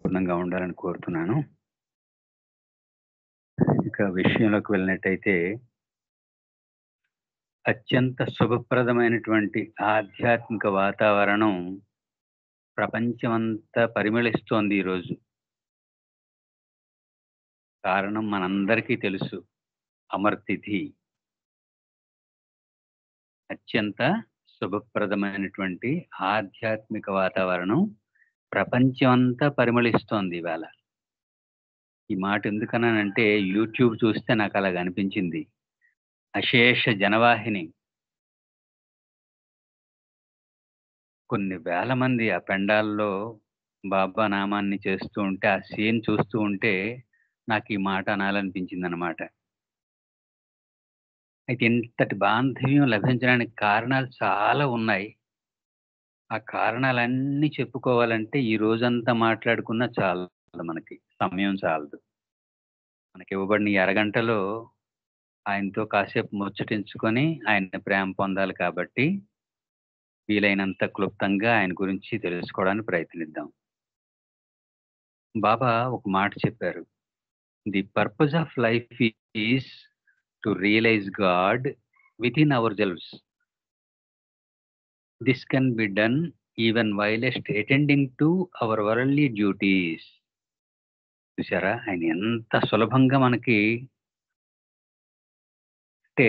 పరిపూర్ణంగా ఉండాలని కోరుతున్నాను. ఇక విషయంలోకి వెళ్ళినట్టయితే అత్యంత శుభప్రదమైనటువంటి ఆధ్యాత్మిక వాతావరణం ప్రపంచమంతా పరిమళిస్తోంది ఈరోజు. కారణం మనందరికీ తెలుసు, అమర్తిథి. అత్యంత శుభప్రదమైనటువంటి ఆధ్యాత్మిక వాతావరణం ప్రపంచమంతా పరిమళిస్తోంది ఇవాళ. ఈ మాట ఎందుకన్నానంటే యూట్యూబ్ చూస్తే నాకు అలాగ అనిపించింది. అశేష జనవాహిని, కొన్ని వేల మంది ఆ పెండాల్లో బాబా నామాన్ని చేస్తూ ఉంటే, ఆ సీన్ చూస్తూ ఉంటే నాకు ఈ మాట అనాలనిపించిందనమాట. అయితే ఇంతటి బాంధవ్యం లభించడానికి కారణాలు చాలా ఉన్నాయి. ఆ కారణాలన్నీ చెప్పుకోవాలంటే ఈ రోజంతా మాట్లాడుకున్నా చాలదు, మనకి సమయం చాలదు. మనకి ఇవ్వబడిన ఈ అరగంటలో ఆయనతో కాసేపు ముచ్చటించుకొని ఆయన ప్రేమ పొందాలి కాబట్టి వీలైనంత క్లుప్తంగా ఆయన గురించి తెలుసుకోవడానికి ప్రయత్నిద్దాం. బాబా ఒక మాట చెప్పారు. The purpose of life is to realise God within ourselves. This can be done even whilst attending to our worldly duties. చూసారా ఆయన ఎంత సులభంగా మనకి, అంటే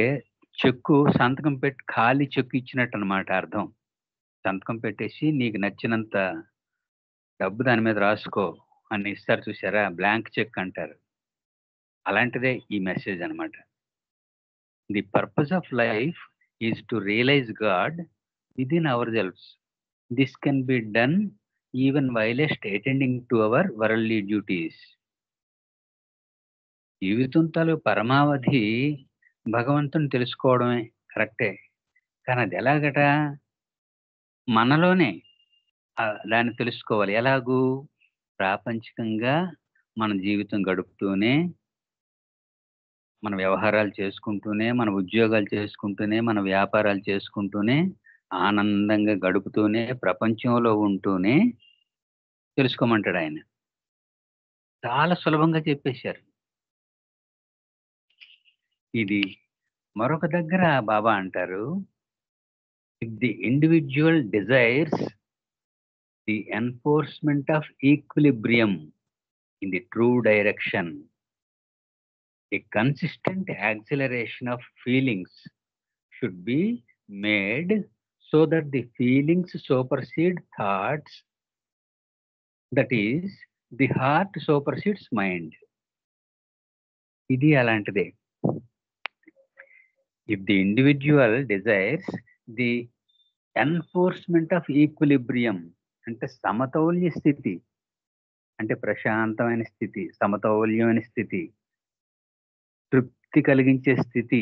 చెక్కు సంతకం పెట్టి ఖాళీ చెక్కు ఇచ్చినట్టు అనమాట అర్థం. సంతకం పెట్టేసి నీకు నచ్చినంత డబ్బు దాని మీద రాసుకో అని ఇస్తారు చూసారా, బ్లాంక్ చెక్ అంటారు. అలాంటిదే ఈ మెసేజ్ అన్నమాట. The purpose of life is to realise God within ourselves. This can be done even whilst attending to our worldly duties. జీవితం తాలూకు పరమావధి భగవంతుని తెలుసుకోవడమే, కరెక్టే. కానీ అది ఎలాగట? మనలోనే దాన్ని తెలుసుకోవాలి. ఎలాగూ? ప్రాపంచికంగా మన జీవితం గడుపుతూనే, మన వ్యవహారాలు చేసుకుంటూనే, మన ఉద్యోగాలు చేసుకుంటూనే, మన వ్యాపారాలు చేసుకుంటూనే, ఆనందంగా గడుపుతూనే, ప్రపంచంలో ఉంటూనే తెలుసుకోమంటాడు ఆయన. చాలా సులభంగా చెప్పేశారు. ఇది మరొక దగ్గర బాబా అంటారు, if the individual desires the enforcement of equilibrium in the true direction, a consistent acceleration of feelings should be made so that the feelings supersede thoughts, that is, the heart supersedes mind. ఇది అలాంటిదే. If the individual desires the enforcement of equilibrium, అంటే సమతౌల్య స్థితి, అంటే ప్రశాంతమైన స్థితి, సమతౌల్యమైన స్థితి, తృప్తి కలిగించే స్థితి,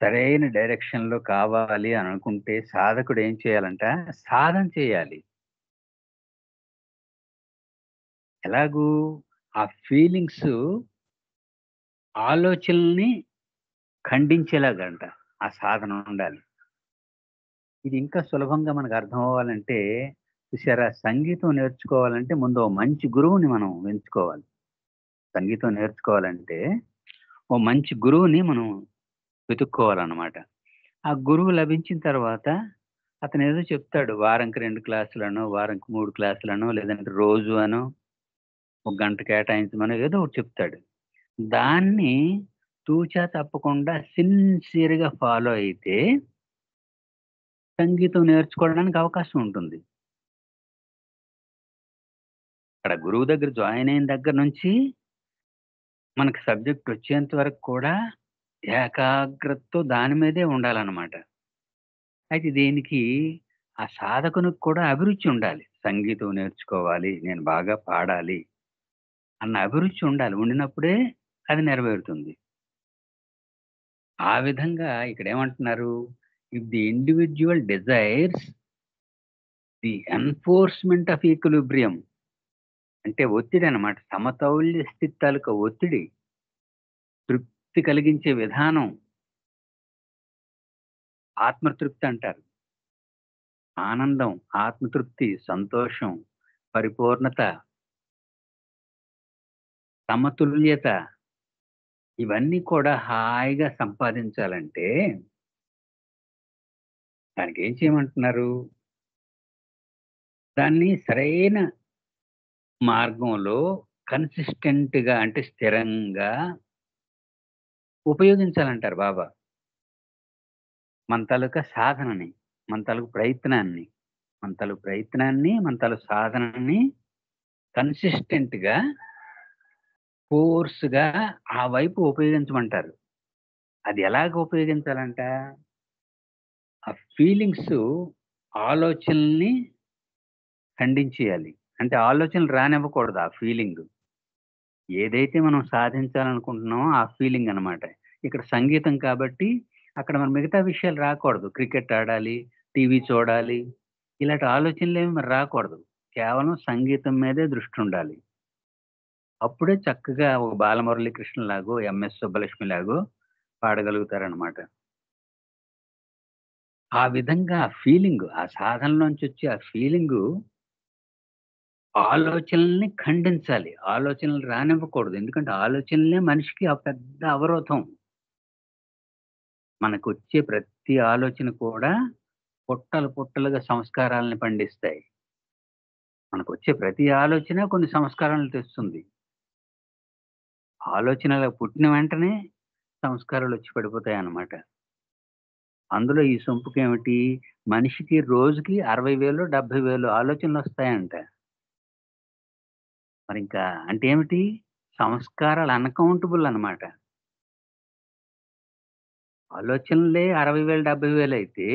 సరైన డైరెక్షన్ లో కావాలి అని అనుకుంటే సాధకుడు ఏం చేయాలంట? సాధన చేయాలి. ఎలాగూ? ఆ ఫీలింగ్స్ ఆలోచనల్ని ఖండించేలాగంట ఆ సాధన ఉండాలి. ఇది ఇంకా సులభంగా మనకు అర్థం అవ్వాలంటే, చూసారా, సంగీతం నేర్చుకోవాలంటే ముందు ఓ మంచి గురువుని మనం ఎంచుకోవాలి. సంగీతం నేర్చుకోవాలంటే ఓ మంచి గురువుని మనం వెతుక్కోవాలన్నమాట. ఆ గురువు లభించిన తర్వాత అతను ఏదో చెప్తాడు. వారంకి 2 క్లాసులనో, వారంకి 3 క్లాసులనో, లేదంటే రోజు అనో, ఒక గంట కేటాయించమనో ఏదో ఒకటి చెప్తాడు. దాన్ని తూచా తప్పకుండా సిన్సియర్‌గా ఫాలో అయితే సంగీతం నేర్చుకోవడానికి అవకాశం ఉంటుంది. అక్కడ గురువు దగ్గర జాయిన్ అయిన దగ్గర నుంచి మనకి సబ్జెక్ట్ వచ్చేంత వరకు కూడా ఏకాగ్రతతో దాని మీదే ఉండాలన్నమాట. అయితే దీనికి ఆ సాధకునికి కూడా అభిరుచి ఉండాలి. సంగీతం నేర్చుకోవాలి, నేను బాగా పాడాలి అన్న అభిరుచి ఉండాలి. ఉండినప్పుడే అది నెరవేరుతుంది. ఆ విధంగా ఇక్కడ ఏమంటున్నారు? If the individual desires the enforcement of equilibrium, అంటే ఒత్తిడి అన్నమాట. సమతౌల్య స్థితి తాలూకా ఒత్తిడి, తృప్తి కలిగించే విధానం, ఆత్మతృప్తి అంటారు. ఆనందం, ఆత్మతృప్తి, సంతోషం, పరిపూర్ణత, సమతుల్యత ఇవన్నీ కూడా హాయిగా సంపాదించాలంటే దానికేం చేయమంటున్నారు? దాన్ని సరైన మార్గంలో కన్సిస్టెంట్‌గా అంటే స్థిరంగా ఉపయోగించాలంటారు బాబా. మన తాలూకా సాధనని, మన తాలూకు ప్రయత్నాన్ని, మన తాలూకు సాధనని కన్సిస్టెంట్‌గా, ఫోర్స్‌గా ఆ వైపు ఉపయోగించమంటారు. అది ఎలాగ ఉపయోగించాలంట? ఆ ఫీలింగ్సు ఆలోచనల్ని ఖండించేయాలి. అంటే ఆలోచనలు రానివ్వకూడదు ఆ ఫీలింగు. ఏదైతే మనం సాధించాలనుకుంటున్నామో ఆ ఫీలింగ్ అనమాట. ఇక్కడ సంగీతం కాబట్టి అక్కడ మన మిగతా విషయాలు రాకూడదు. క్రికెట్ ఆడాలి, టీవీ చూడాలి, ఇలాంటి ఆలోచనలేమి మరి రాకూడదు. కేవలం సంగీతం మీదే దృష్టుండాలి. అప్పుడే చక్కగా ఒక బాలమురళీకృష్ణలాగో, ఎంఎస్ సుబ్బలక్ష్మిలాగో పాడగలుగుతారనమాట. ఆ విధంగా ఆ ఫీలింగు, ఆ సాధనలోంచొచ్చే ఆ ఫీలింగు ఆలోచనల్ని ఖండించాలి. ఆలోచనలు రానివ్వకూడదు. ఎందుకంటే ఆలోచనలే మనిషికి ఆ పెద్ద అవరోధం. మనకొచ్చే ప్రతి ఆలోచన కూడా పుట్టలు పుట్టలుగా సంస్కారాలను పండిస్తాయి. మనకొచ్చే ప్రతి ఆలోచన కొన్ని సంస్కారాలను తెస్తుంది. ఆలోచన అలా పుట్టిన వెంటనే సంస్కారాలొచ్చి పడిపోతాయన్నమాట. అందులో ఈ సొంపుకేమిటి మనిషికి రోజుకి 60,000, 70,000 ఆలోచనలొస్తాయంట. మరింకా అంటే ఏమిటి? సంస్కారాలు అన్‌కౌంటబుల్ అన్నమాట. ఆలోచనలే 60,000, 70,000 అయితే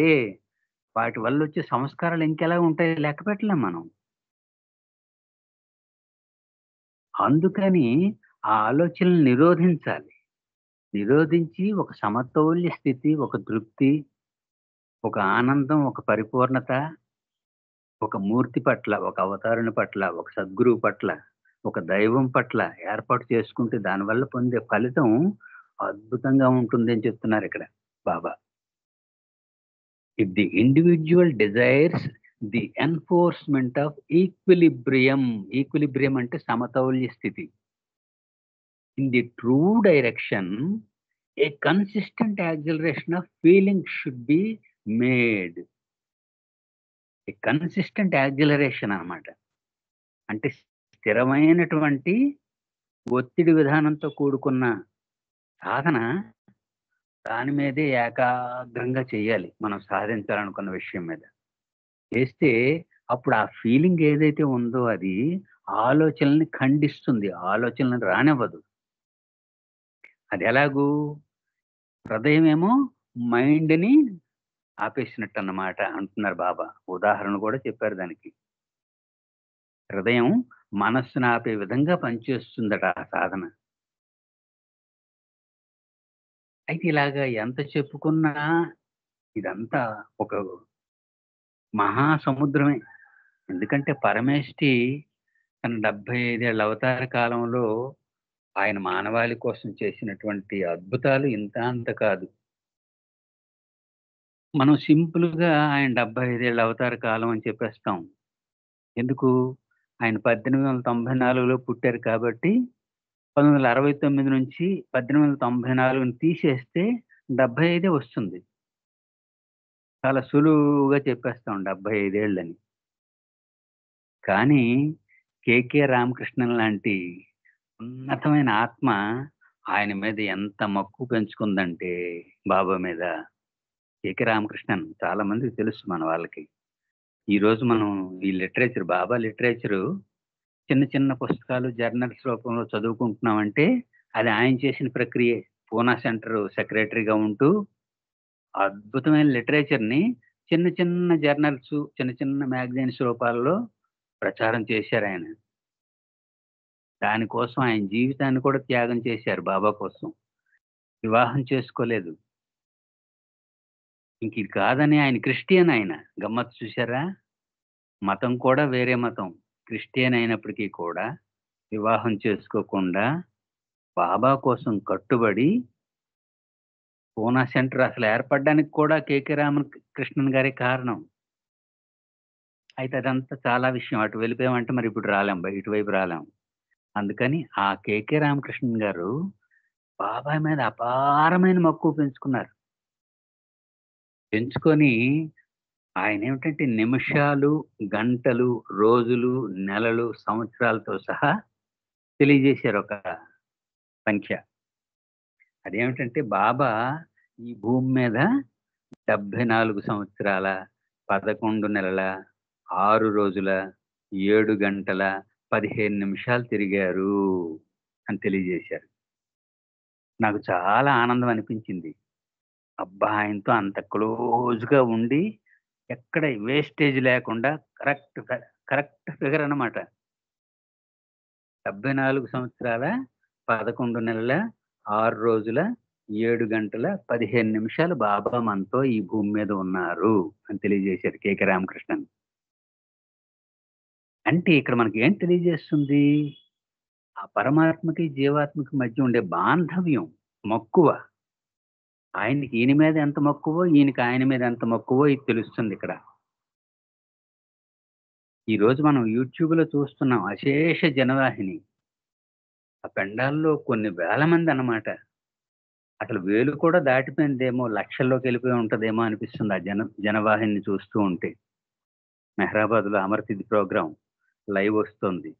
వాటి వల్లొచ్చే సంస్కారాలు ఇంకెలా ఉంటాయో లెక్క పెట్టలేం మనం. అందుకని ఆ ఆలోచనలు నిరోధించాలి. నిరోధించి ఒక సమతౌల్య స్థితి, ఒక తృప్తి, ఒక ఆనందం, ఒక పరిపూర్ణత, ఒక మూర్తి పట్ల, ఒక అవతారుని పట్ల, ఒక సద్గురువు పట్ల, ఒక దైవం పట్ల ఏర్పాటు చేసుకుంటే దానివల్ల పొందే ఫలితం అద్భుతంగా ఉంటుందని చెప్తున్నారిక్కడ బాబా. If the individual desires the enforcement of equilibrium అంటే సమతౌల్య స్థితి. In the true direction, a consistent acceleration of feeling should be made. A consistent acceleration అన్నమాట. అంటే స్థిరమైనటువంటి ఒత్తిడి విధానంతో కూడుకున్న సాధన దాని మీదే ఏకాగ్రంగా చేయాలి. మనం సాధించాలనుకున్న విషయం మీద. చేస్తే అప్పుడు ఆ ఫీలింగ్ ఏదైతే ఉందో అది ఆలోచనల్ని ఖండిస్తుంది. ఆలోచనలను రానివ్వదు. అదెలాగూ? హృదయమేమో మైండ్‌ని ఆపేసినట్టన్నమాట అంటున్నారు బాబా. ఉదాహరణ కూడా చెప్పారు దానికి. హృదయం మనస్సుని ఆపే విధంగా పనిచేస్తుందట ఆ సాధన. అయితే ఇలాగ ఎంత చెప్పుకున్నా ఇదంతా ఒక మహాసముద్రమే. ఎందుకంటే పరమేష్ఠి తన 75 ఏళ్ల అవతార కాలంలో ఆయన మానవాళి కోసం చేసినటువంటి అద్భుతాలు ఇంతా అంత కాదు. మనం సింపుల్‌గా ఆయన 75 ఏళ్ల అవతార కాలం అని చెప్పేస్తాం. ఎందుకు? ఆయన 1894లో పుట్టారు కాబట్టి 1969 నుంచి 1894ని తీసేస్తే 75 వస్తుంది. చాలా సులువుగా చెప్పేస్తాం 75 ఏళ్ళని. కానీ 'కేకే రామకృష్ణన్' లాంటి ఉన్నతమైన ఆత్మ ఆయన మీద ఎంత మక్కువ పెంచుకుందంటే బాబా మీద. 'కేకే రామకృష్ణన్' చాలా మందికి తెలుసు మన వాళ్ళకి. ఈరోజు మనం ఈ లిటరేచర్ బాబా లిటరేచరు చిన్న చిన్న పుస్తకాలు, జర్నల్స్ రూపంలో చదువుకుంటున్నామంటే అది ఆయన చేసిన ప్రక్రియే. పూనా సెంటర్ సెక్రటరీగా ఉంటూ అద్భుతమైన లిటరేచర్‌ని చిన్న చిన్న జర్నల్సు, చిన్న చిన్న మ్యాగజైన్స్ రూపాల్లో ప్రచారం చేశారాయన. దానికోసం ఆయన జీవితాన్ని కూడా త్యాగం చేశారు బాబా కోసం. వివాహం చేసుకోలేదు. ఇంక ఇది కాదని ఆయన క్రిస్టియన్ ఆయన. గమ్మత్తు చూసారా? మతం కూడా వేరే మతం. క్రిస్టియన్ అయినప్పటికీ కూడా వివాహం చేసుకోకుండా బాబా కోసం కట్టుబడి పూనా సెంటర్ అసలు ఏర్పడడానికి కూడా 'కేకే రామకృష్ణన్' గారే కారణం. అయితే అదంతా చాలా విషయం. అటు వెళ్ళిపోయామంటే మరి ఇప్పుడు రాలేం. ఇటువైపు రాలేం. అందుకని ఆ 'కేకే రామకృష్ణన్' గారు బాబాయ్ మీద అపారమైన మక్కువ పెంచుకున్నారు. పెంచుకొని ఆయనేమిటంటే నిమిషాలు, గంటలు, రోజులు, నెలలు, సంవత్సరాలతో సహా తెలియజేశారు ఒక సంఖ్య. అదేమిటంటే బాబా ఈ భూమి మీద 74 సంవత్సరాల, 11 నెలల, 6 రోజుల, 7 గంటల, 15 నిమిషాలు తిరిగారు అని తెలియజేశారు. నాకు చాలా ఆనందం అనిపించింది. అబ్బా! ఆయనతో అంత క్లోజ్‌గా ఉండి ఎక్కడ వేస్టేజ్ లేకుండా కరెక్ట్ ఫిగర్ అన్నమాట. 74 సంవత్సరాల, 11 నెలల, 6 రోజుల, 7 గంటల, 15 నిమిషాలు బాబా మనతో ఈ భూమి మీద ఉన్నారు అని తెలియజేశారు 'కేకే రామకృష్ణన్.' అంటే ఇక్కడ మనకి ఏం తెలియజేస్తుంది? ఆ పరమాత్మకి, జీవాత్మకి మధ్య ఉండే బాంధవ్యం, మక్కువ. ఆయనకి ఈయన మీద ఎంత మక్కువో, ఈయనకి ఆయన మీద ఎంత మక్కువో ఇది తెలుస్తుందిక్కడ. ఈరోజు మనం యూట్యూబ్‌లో చూస్తున్నాం అశేష జనవాహిని. ఆ పెండాల్లో కొన్ని వేల మందన్నమాట. అసలు వేలు కూడా దాటిపోయిందేమో, లక్షల్లోకెళ్ళిపోయి ఉంటదేమో అనిపిస్తుంది ఆ జనవాహిని చూస్తూ ఉంటే. మెహరాబాద్‌లో అమరతిథి ప్రోగ్రామ్ లైవ్ వస్తోంది.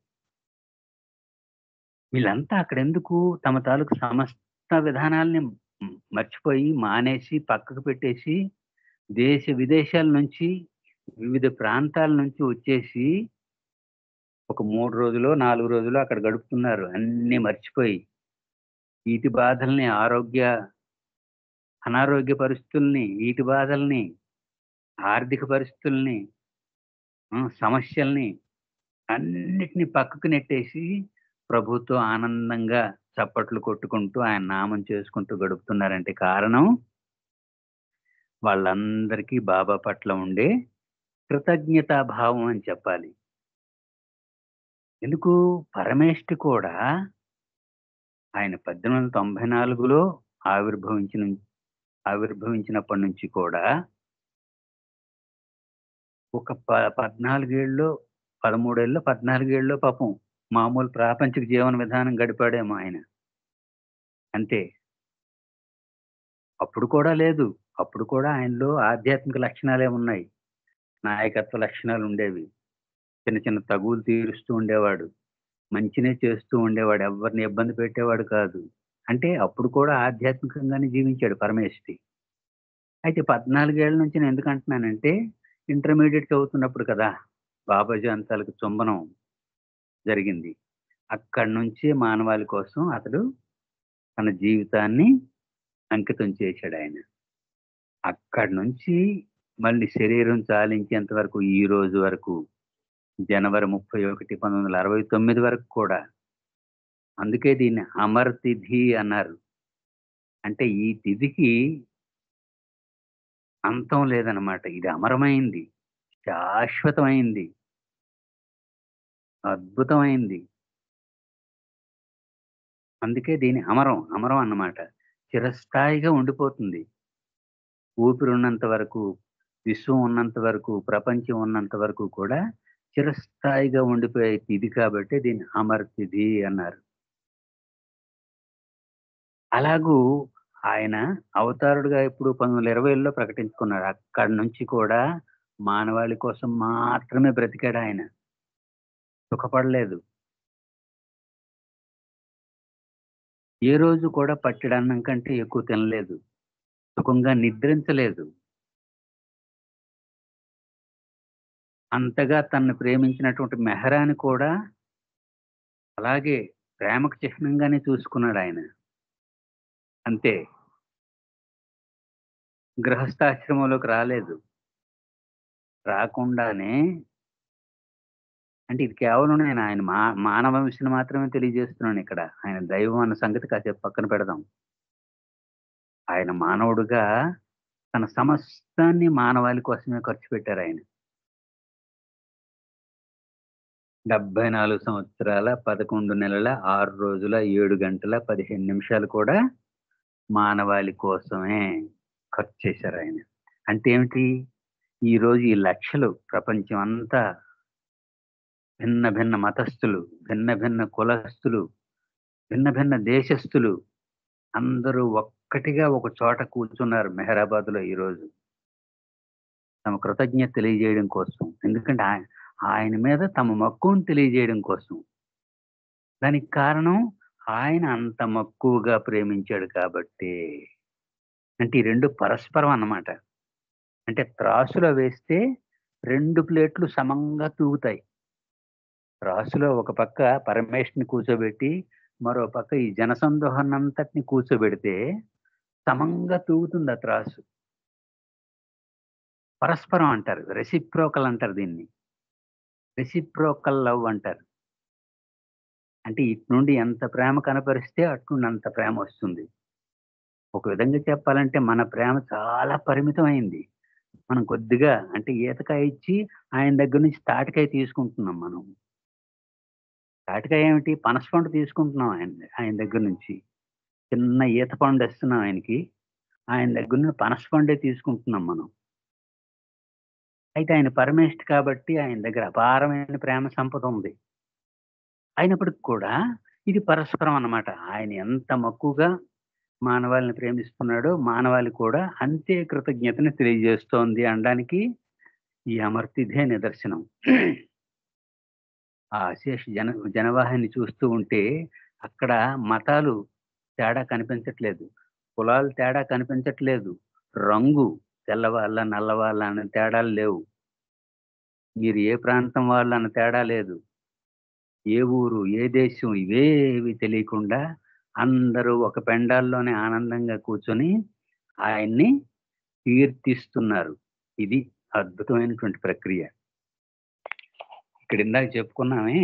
వీళ్ళంతా అక్కడెందుకు తమ తాలూకు సమస్త విధానాల్ని మర్చిపోయి, మానేసి, పక్కకు పెట్టేసి, దేశ విదేశాల నుంచి, వివిధ ప్రాంతాల నుంచి వచ్చేసి, ఒక 3 రోజులో, 4 రోజులో అక్కడ గడుపుతున్నారు. అన్నీ మర్చిపోయి. ఈతి బాధల్ని, అనారోగ్య పరిస్థితుల్ని, ఈటి బాధల్ని, ఆర్థిక పరిస్థితుల్ని, సమస్యల్ని అన్నిటిని పక్కకు నెట్టేసి, ప్రభుతో ఆనందంగా చప్పట్లు కొట్టుకుంటూ, ఆయన నామం చేసుకుంటూ గడుపుతున్నారంటే కారణం, వాళ్ళందరికీ బాబా పట్ల ఉండే కృతజ్ఞతా భావం అని చెప్పాలి. ఎందుకు పరమేష్ఠి కూడా ఆయన 1894లో ఆవిర్భవించినప్పటి నుంచి కూడా ఒక 14 ఏళ్ళో, 13 ఏళ్ళో, 14 ఏళ్ళో పాపం మామూలు ప్రాపంచిక జీవన విధానం గడిపాడేమో ఆయన. అంతే. అప్పుడు కూడా లేదు. అప్పుడు కూడా ఆయనలో ఆధ్యాత్మిక లక్షణాలే ఉన్నాయి. నాయకత్వ లక్షణాలుండేవి. చిన్న చిన్న తగువులు తీరుస్తూ ఉండేవాడు. మంచినే చేస్తూ ఉండేవాడు. ఎవ్వరిని ఇబ్బంది పెట్టేవాడు కాదు. అంటే అప్పుడు కూడా ఆధ్యాత్మికంగానే జీవించాడు పరమేష్ఠి. అయితే 14 ఏళ్ల నుంచి నేనెందుకంటున్నానంటే, ఇంటర్మీడియేట్ చదువుతున్నప్పుడు కదా! బాబాజీ అంతాలకు చుంబనం జరిగింది. అక్కడి నుంచే మానవాళి కోసం అతడు తన జీవితాన్ని అంకితం చేశాడాయన. అక్కడి నుంచి మళ్ళీ శరీరం చాలించేంత వరకు ఈ రోజు వరకు జనవరి 31, 1969 వరకు కూడా. అందుకే దీన్ని అమర్ తిథి అన్నారు. అంటే ఈ తిథికి అంతం లేదనమాట. ఇది అమరమైంది. శాశ్వతమైంది. అద్భుతమైంది. అందుకే దీని అమరం అన్నమాట. చిరస్థాయిగా ఉండిపోతుంది. ఊపిరున్నంత వరకు, విశ్వం ఉన్నంత వరకు, ప్రపంచం ఉన్నంత వరకు కూడా చిరస్థాయిగా ఉండిపోయే తిథి కాబట్టి దీన్ని అమర్ తిథి అన్నారు. అలాగూ ఆయన అవతారుడుగా ఎప్పుడు 1920లో ప్రకటించుకున్నాడు. అక్కడి నుంచి కూడా మానవాళి కోసం మాత్రమే బ్రతికాడాయన. సుఖపడలేదు. ఏ రోజు కూడా పట్టెడన్నం కంటే ఎక్కువ తినలేదు. సుఖంగా నిద్రించలేదు. అంతగా తనను ప్రేమించినటువంటి మెహరాని కూడా అలాగే ప్రేమకు చిహ్నంగానే చూసుకున్నాడాయన. అంతే. గృహస్థాశ్రమంలోకి రాలేదు. రాకుండానే అంటే ఇది కేవలం నేను ఆయన మానవంశను మాత్రమే తెలియజేస్తున్నానిక్కడ. ఆయన దైవం అన్న సంగతి కాసేపు పక్కన పెడదాం. ఆయన మానవుడుగా తన సమస్తాన్ని మానవాళి కోసమే ఖర్చు పెట్టారాయన. 74 సంవత్సరాల, 11 నెలల, 6 రోజుల, 7 గంటల, 15 నిమిషాలు కూడా మానవాళి కోసమే ఖర్చు చేశారాయన. అంటే ఏమిటి? ఈరోజు ఈ లక్షలు ప్రపంచం అంతా భిన్న భిన్న మతస్థులు, భిన్న భిన్న కులస్తులు, భిన్న భిన్న దేశస్థులు అందరూ ఒక్కటిగా ఒక చోట కూర్చున్నారు మెహరాబాద్‌లో ఈరోజు. తమ కృతజ్ఞత తెలియజేయడం కోసం. ఎందుకంటే ఆయన మీద తమ మక్కువను తెలియజేయడం కోసం. దానికి కారణం ఆయన అంత మక్కువగా ప్రేమించాడు కాబట్టే. అంటే ఈ 2 పరస్పరం అన్నమాట. అంటే త్రాసులో వేస్తే 2 ప్లేట్లు సమంగా తూగుతాయి. త్రాసులో ఒక పక్క పరమేష్‌ని కూర్చోబెట్టి, మరో పక్క ఈ జనసందోహాన్నంతటిని కూర్చోబెడితే సమంగా తూగుతుంది ఆ త్రాసు. పరస్పరం అంటారు. రెసిప్రోకల్ అంటారు దీన్ని. రెసిప్రోకల్ లవ్ అంటారు. అంటే ఇటు నుండి ఎంత ప్రేమ కనపరిస్తే అటు నుండి అంత ప్రేమొస్తుంది. ఒక విధంగా చెప్పాలంటే మన ప్రేమ చాలా పరిమితమైంది. మనం కొద్దిగా అంటే ఈతకాయ ఇచ్చి ఆయన దగ్గర నుంచి తాటికాయ తీసుకుంటున్నాం మనం. తాటికాయ ఏమిటి? పనసపండు తీసుకుంటున్నాం ఆయన దగ్గర నుంచి. చిన్న ఈత పండు ఇస్తున్నాం ఆయనకి. ఆయన దగ్గర నుండి పనసపండే తీసుకుంటున్నాం మనం. అయితే ఆయన పరమేష్టి కాబట్టి ఆయన దగ్గర అపారమైన ప్రేమ సంపద ఉంది. అయినప్పటికి కూడా ఇది పరస్పరం అన్నమాట. ఆయన ఎంత మక్కువగా మానవాళిని ప్రేమిస్తున్నాడో, మానవాళి కూడా అంతే కృతజ్ఞతను తెలియజేస్తోంది అనడానికి ఈ అమర్తిథే నిదర్శనం. ఆ అశేష జనవాహిని చూస్తూ ఉంటే అక్కడ మతాలు తేడా కనిపించట్లేదు. కులాలు తేడా కనిపించట్లేదు. రంగు తెల్లవాళ్ళ, నల్లవాళ్ళ అనే తేడాలు లేవు. మీరు ఏ ప్రాంతం వాళ్ళు అన్న తేడా లేదు. ఏ ఊరు, ఏ దేశం ఇవేవి తెలియకుండా అందరూ ఒక పెండాల్లోనే ఆనందంగా కూర్చొని ఆయన్ని కీర్తిస్తున్నారు. ఇది అద్భుతమైనటువంటి ప్రక్రియ. ఇక్కడ ఇందాక చెప్పుకున్నామే,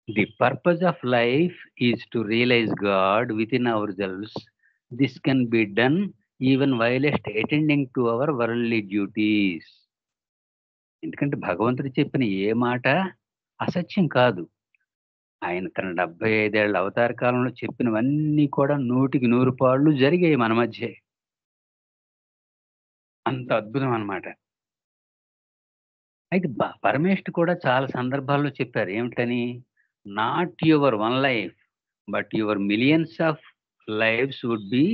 the purpose of life is to realise God within ourselves. This can be done even whilst attending to our worldly duties. ఎందుకంటే భగవంతుడు చెప్పిన ఏ మాట అసత్యం కాదు. ఆయన తన 75 ఏళ్ల అవతార కాలంలో చెప్పినవన్నీ కూడా 100కి 100 పాళ్ళు జరిగాయి మన మధ్యే. అంత అద్భుతం అన్నమాట. అయితే పరమేష్ఠి కూడా చాలా సందర్భాల్లో చెప్పారు. ఏమిటని? Not your one life, but your millions of lives would be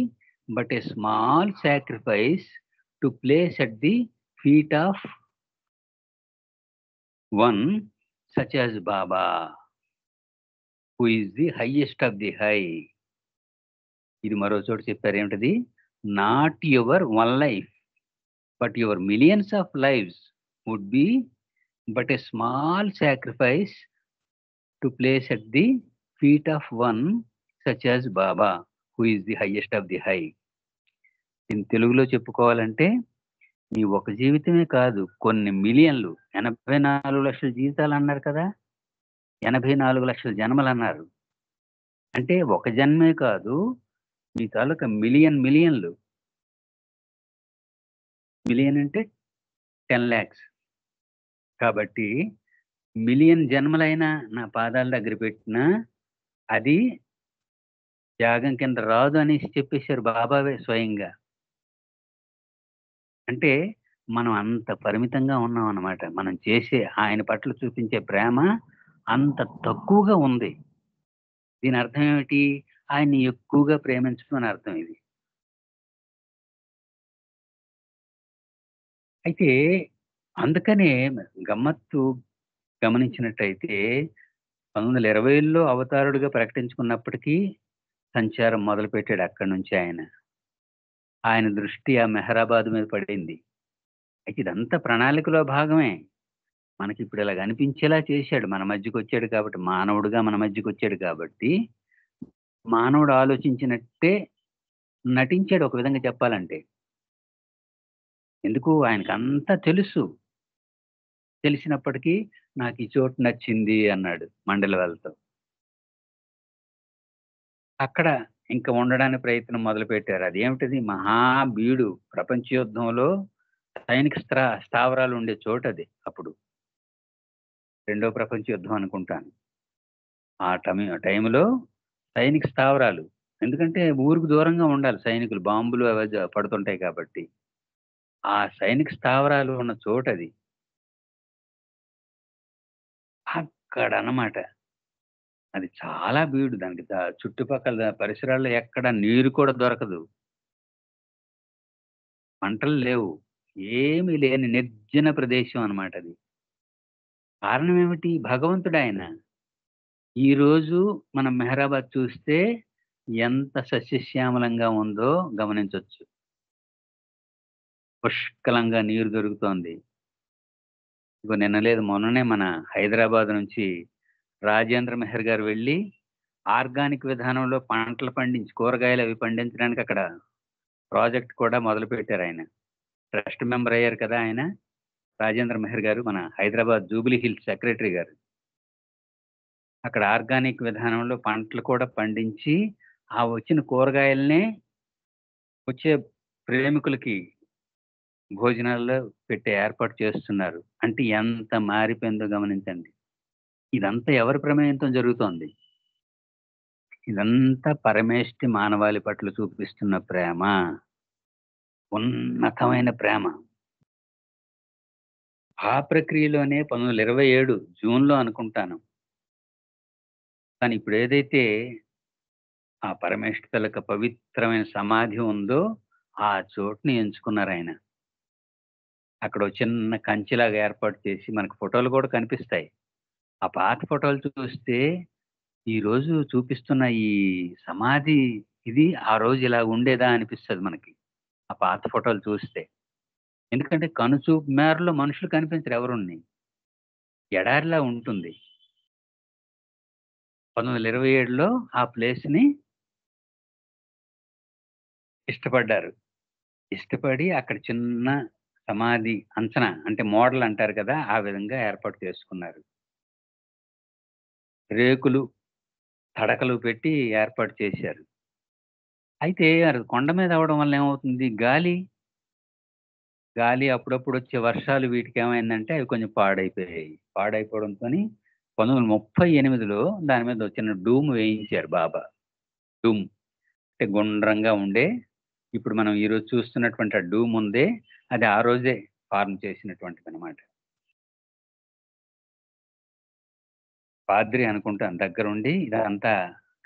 but a small sacrifice to place at the feet of one such as Baba, who is the highest of the high. ఇది మరో చోట చెప్పారు. ఏమిటది? Not your one life, but your millions of lives would be but a small sacrifice to place at the feet of one such as Baba, who is the highest of the high. దీన్ని తెలుగులో చెప్పుకోవాలంటే, నీ ఒక జీవితమే కాదు, కొన్ని మిలియన్లు, 84 లక్షల జీవితాలు అన్నారు కదా! 84 లక్షల జన్మలన్నారు. అంటే ఒక జన్మే కాదు, మీ తాలూకా మిలియన్లు. మిలియన్ అంటే 10,00,000. కాబట్టి మిలియన్ జన్మలైనా నా పాదాల దగ్గర పెట్టినా అది త్యాగం కింద రాదు అనేసి చెప్పేసారు బాబావే స్వయంగా. అంటే మనం అంత పరిమితంగా ఉన్నామన్నమాట. మనం చేసే ఆయన పట్ల చూపించే ప్రేమ అంత తక్కువగా ఉంది. దీని అర్థం ఏమిటి? ఆయన్ని ఎక్కువగా ప్రేమించడం అని అర్థం ఇది. అయితే అందుకనే గమ్మత్తు గమనించినట్టయితే 1920లో అవతారుడుగా ప్రకటించుకున్నప్పటికీ సంచారం మొదలుపెట్టాడు అక్కడి నుంచి ఆయన. ఆయన దృష్టి ఆ మెహరాబాద్ మీద పడింది. అయితే ఇదంతా ప్రణాళికలో భాగమే. మనకిప్పుడు ఇలాగ అనిపించేలా చేశాడు. మన మధ్యకొచ్చాడు కాబట్టి, మానవుడుగా మన మధ్యకొచ్చాడు కాబట్టి, మానవుడు ఆలోచించినట్టే నటించాడు ఒక విధంగా చెప్పాలంటే. ఎందుకు ఆయనకంతా తెలుసు. తెలిసినప్పటికీ నాకీ చోటు నచ్చింది అన్నాడు మండలవాళ్ళతో. అక్కడ ఇంక ఉండడానికి ప్రయత్నం మొదలుపెట్టారు. అదేమిటది? మహాబీడు ప్రపంచ యుద్ధంలో సైనిక స్థావరాలు ఉండే చోటది అప్పుడు. రెండో ప్రపంచ యుద్ధం అనుకుంటాను. ఆ టైంలో సైనిక స్థావరాలు. ఎందుకంటే ఊరికి దూరంగా ఉండాలి సైనికులు. బాంబులు అవి పడుతుంటాయి కాబట్టి. ఆ సైనిక స్థావరాలు ఉన్న చోటది. అక్కడనమాట. అది చాలా బీడు. దానికి చుట్టుపక్కల పరిసరాల్లో ఎక్కడ నీరు కూడా దొరకదు. పంటలు లేవు. ఏమీ లేని నిర్జన ప్రదేశం అనమాట అది. కారణం ఏమిటి? భగవంతుడాయన. ఈరోజు మనం మెహరాబాద్ చూస్తే ఎంత సస్యశ్యామలంగా ఉందో గమనించొచ్చు. పుష్కలంగా నీరు దొరుకుతోంది. ఇగో నిన్న లేదు మొన్ననే మన హైదరాబాద్ నుంచి రాజేంద్ర మెహర్ గారు వెళ్లి ఆర్గానిక్ విధానంలో పంటలు పండించి కూరగాయలు అవి పండించడానికి అక్కడ ప్రాజెక్ట్ కూడా మొదలుపెట్టారాయన. ట్రస్ట్ మెంబర్ అయ్యారు కదా ఆయన. రాజేంద్ర మెహర్ గారు మన హైదరాబాద్ జూబిలీ హిల్స్ సెక్రటరీ గారు. అక్కడ ఆర్గానిక్ విధానంలో పంటలు కూడా పండించి, ఆ వచ్చిన కూరగాయలనే వచ్చే ప్రేమికులకి భోజనాల్లో పెట్టే ఏర్పాటు చేస్తున్నారు. అంటే ఎంత మారిపోయిందో గమనించండి. ఇదంతా ఎవరి ప్రమేయంతో జరుగుతోంది? ఇదంతా పరమేష్టి మానవాళి పట్ల చూపిస్తున్న ప్రేమ. ఉన్నతమైన ప్రేమ. ఆ ప్రక్రియలోనే 1927 జూన్‌లో అనుకుంటాను. కానీ ఇప్పుడేదైతే ఆ పరమేష్టి తాలూకా పవిత్రమైన సమాధి ఉందో, ఆ చోటుని ఎంచుకున్నారాయన. అక్కడో చిన్న కంచెలాగా ఏర్పాటు చేసి మనకు ఫోటోలు కూడా కనిపిస్తాయి. ఆ పాత ఫోటోలు చూస్తే, ఈరోజు చూపిస్తున్న ఈ సమాధి ఇది ఆ రోజు ఇలా ఉండేదా అనిపిస్తది మనకి. ఆ పాత ఫోటోలు చూస్తే. ఎందుకంటే కనుచూపు మేరలో మనుషులు కనిపించరు ఎవరుని. ఎడారిలా ఉంటుంది. 1927లో ఆ ప్లేస్‌ని ఇష్టపడ్డారు. ఇష్టపడి అక్కడ చిన్న సమాధి అంచన అంటే మోడల్ అంటారు కదా! ఆ విధంగా ఏర్పాటు చేసుకున్నారు. రేకులు, తడకలు పెట్టి ఏర్పాటు చేశారు. అయితే అది కొండ మీద అవ్వడం వల్ల ఏమవుతుంది గాలి అప్పుడప్పుడొచ్చే వర్షాలు వీటికేమైందంటే అవి కొంచెం పాడైపోయాయి. పాడైపోవడంతోని 1938లో దాని మీద ఒక చిన్న డూమ్ వేయించారు బాబా. డూమ్ అంటే గుండ్రంగా ఉండే ఇప్పుడు మనం ఈరోజు చూస్తున్నటువంటి ఆ డూమ్ ఉందే అది ఆ రోజే ఫార్మ్ చేసినటువంటిదనమాట. పాద్రి అనుకుంటాను దగ్గరుండి ఇదంతా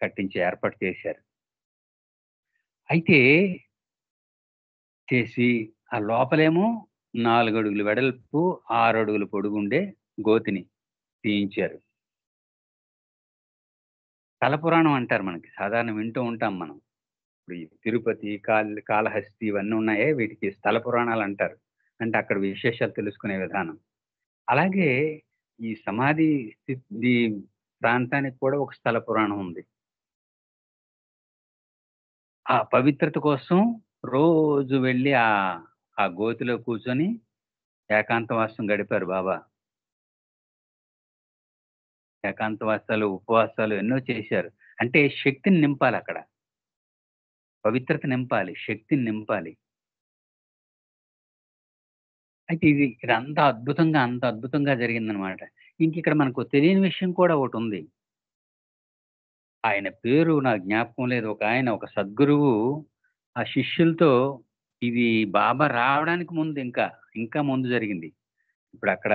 కట్టించి ఏర్పాటు చేశారు. అయితే చేసి ఆ లోపలేమో 4 అడుగులు వెడల్పు, 6 అడుగులు పొడుగుండే గోతిని తీయించారు. స్థలపురాణం అంటారు మనకి. సాధారణ వింటూ ఉంటాం మనం. ఇప్పుడు ఈ తిరుపతి, కాళహస్తి ఇవన్నీ ఉన్నాయే వీటికి స్థల పురాణాలంటారు. అంటే అక్కడ విశేషాలు తెలుసుకునే విధానం. అలాగే ఈ సమాధి ఈ ప్రాంతానికి కూడా ఒక స్థల పురాణం ఉంది. ఆ పవిత్రత కోసం రోజు వెళ్లి ఆ గోతిలో కూర్చొని ఏకాంతవాసం గడిపారు బాబా. ఏకాంతవాసాలు, ఉపవాసాలు ఎన్నో చేశారు. అంటే శక్తిని నింపాలక్కడ. పవిత్రత నింపాలి. శక్తిని నింపాలి. అయితే ఇదంతా అద్భుతంగా, అంత అద్భుతంగా జరిగిందనమాట. ఇంకిక్కడ మనకు తెలియని విషయం కూడా ఒకటుంది. ఆయన పేరు నాకు జ్ఞాపకం లేదు. ఒక సద్గురువు ఆ శిష్యులతో ఇది బాబా రావడానికి ముందు ఇంకా ముందు జరిగింది. ఇప్పుడక్కడ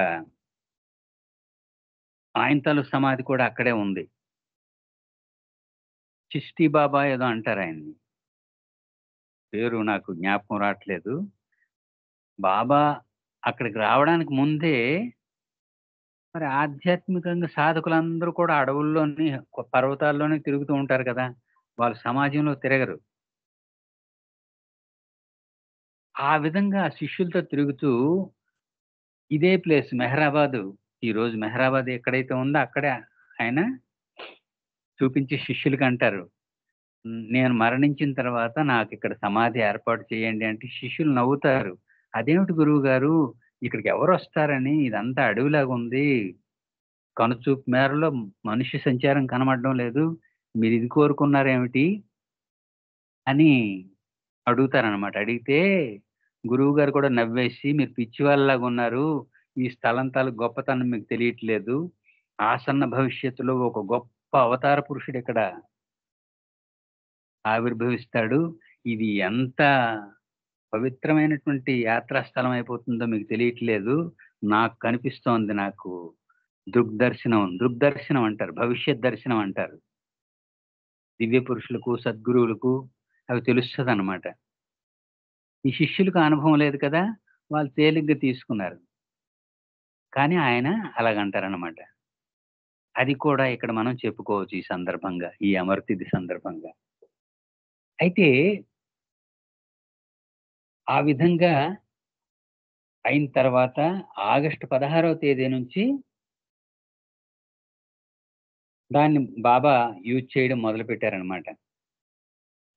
ఆయన తాలూకు సమాధి కూడా అక్కడే ఉంది. చిష్టి బాబా ఏదో అంటారాయన్ని. పేరు నాకు జ్ఞాపకం రాట్లేదు. బాబా అక్కడికి రావడానికి ముందే మరి ఆధ్యాత్మికంగా సాధకులందరూ కూడా అడవుల్లోని, పర్వతాల్లోనే తిరుగుతూ ఉంటారు కదా! వాళ్ళు సమాజంలో తిరగరు. ఆ విధంగా శిష్యులతో తిరుగుతూ ఇదే ప్లేస్ మెహరాబాదు. ఈరోజు మెహరాబాద్ ఎక్కడైతే ఉందో అక్కడే ఆయన చూపించి శిష్యులకంటారు. నేను మరణించిన తర్వాత నాకిక్కడ సమాధి ఏర్పాటు చేయండి అంటే శిష్యులు నవ్వుతారు. అదేమిటి గురువుగారు ఇక్కడికి ఎవరొస్తారని ఇదంతా అడవిలాగుంది. కనుచూపు మేరలో మనిషి సంచారం కనబడడం లేదు. మీరిది కోరుకున్నారేమిటి? అని అడుగుతారనమాట. అడిగితే గురువుగారు కూడా నవ్వేసి, "మీరు పిచ్చివాళ్ళలాగున్నారు. ఈ స్థలం తాలూకు గొప్పతనం మీకు తెలియట్లేదు. ఆసన్న భవిష్యత్తులో ఒక గొప్ప అవతార పురుషుడిక్కడ ఆవిర్భవిస్తాడు. ఇది ఎంత పవిత్రమైనటువంటి యాత్రా స్థలం అయిపోతుందో మీకు తెలియట్లేదు. నాకు కనిపిస్తోంది నాకు దృగ్దర్శనం. దృగ్దర్శనం అంటారు. భవిష్యత్ దర్శనం అంటారు. దివ్య పురుషులకు, సద్గురువులకు అవి తెలుస్తదనమాట. ఈ శిష్యులకు అనుభవం లేదు కదా! వాళ్ళు తేలిగ్గా తీసుకున్నారు. కానీ ఆయన అలాగంటారనమాట. అది కూడా ఇక్కడ మనం చెప్పుకోవచ్చు ఈ సందర్భంగా. ఈ అమరతిథి సందర్భంగా. అయితే ఆ విధంగా అయిన తర్వాత ఆగస్టు 16వ తేదీ నుంచి దాన్ని బాబా యూజ్ చేయడం మొదలుపెట్టారనమాట.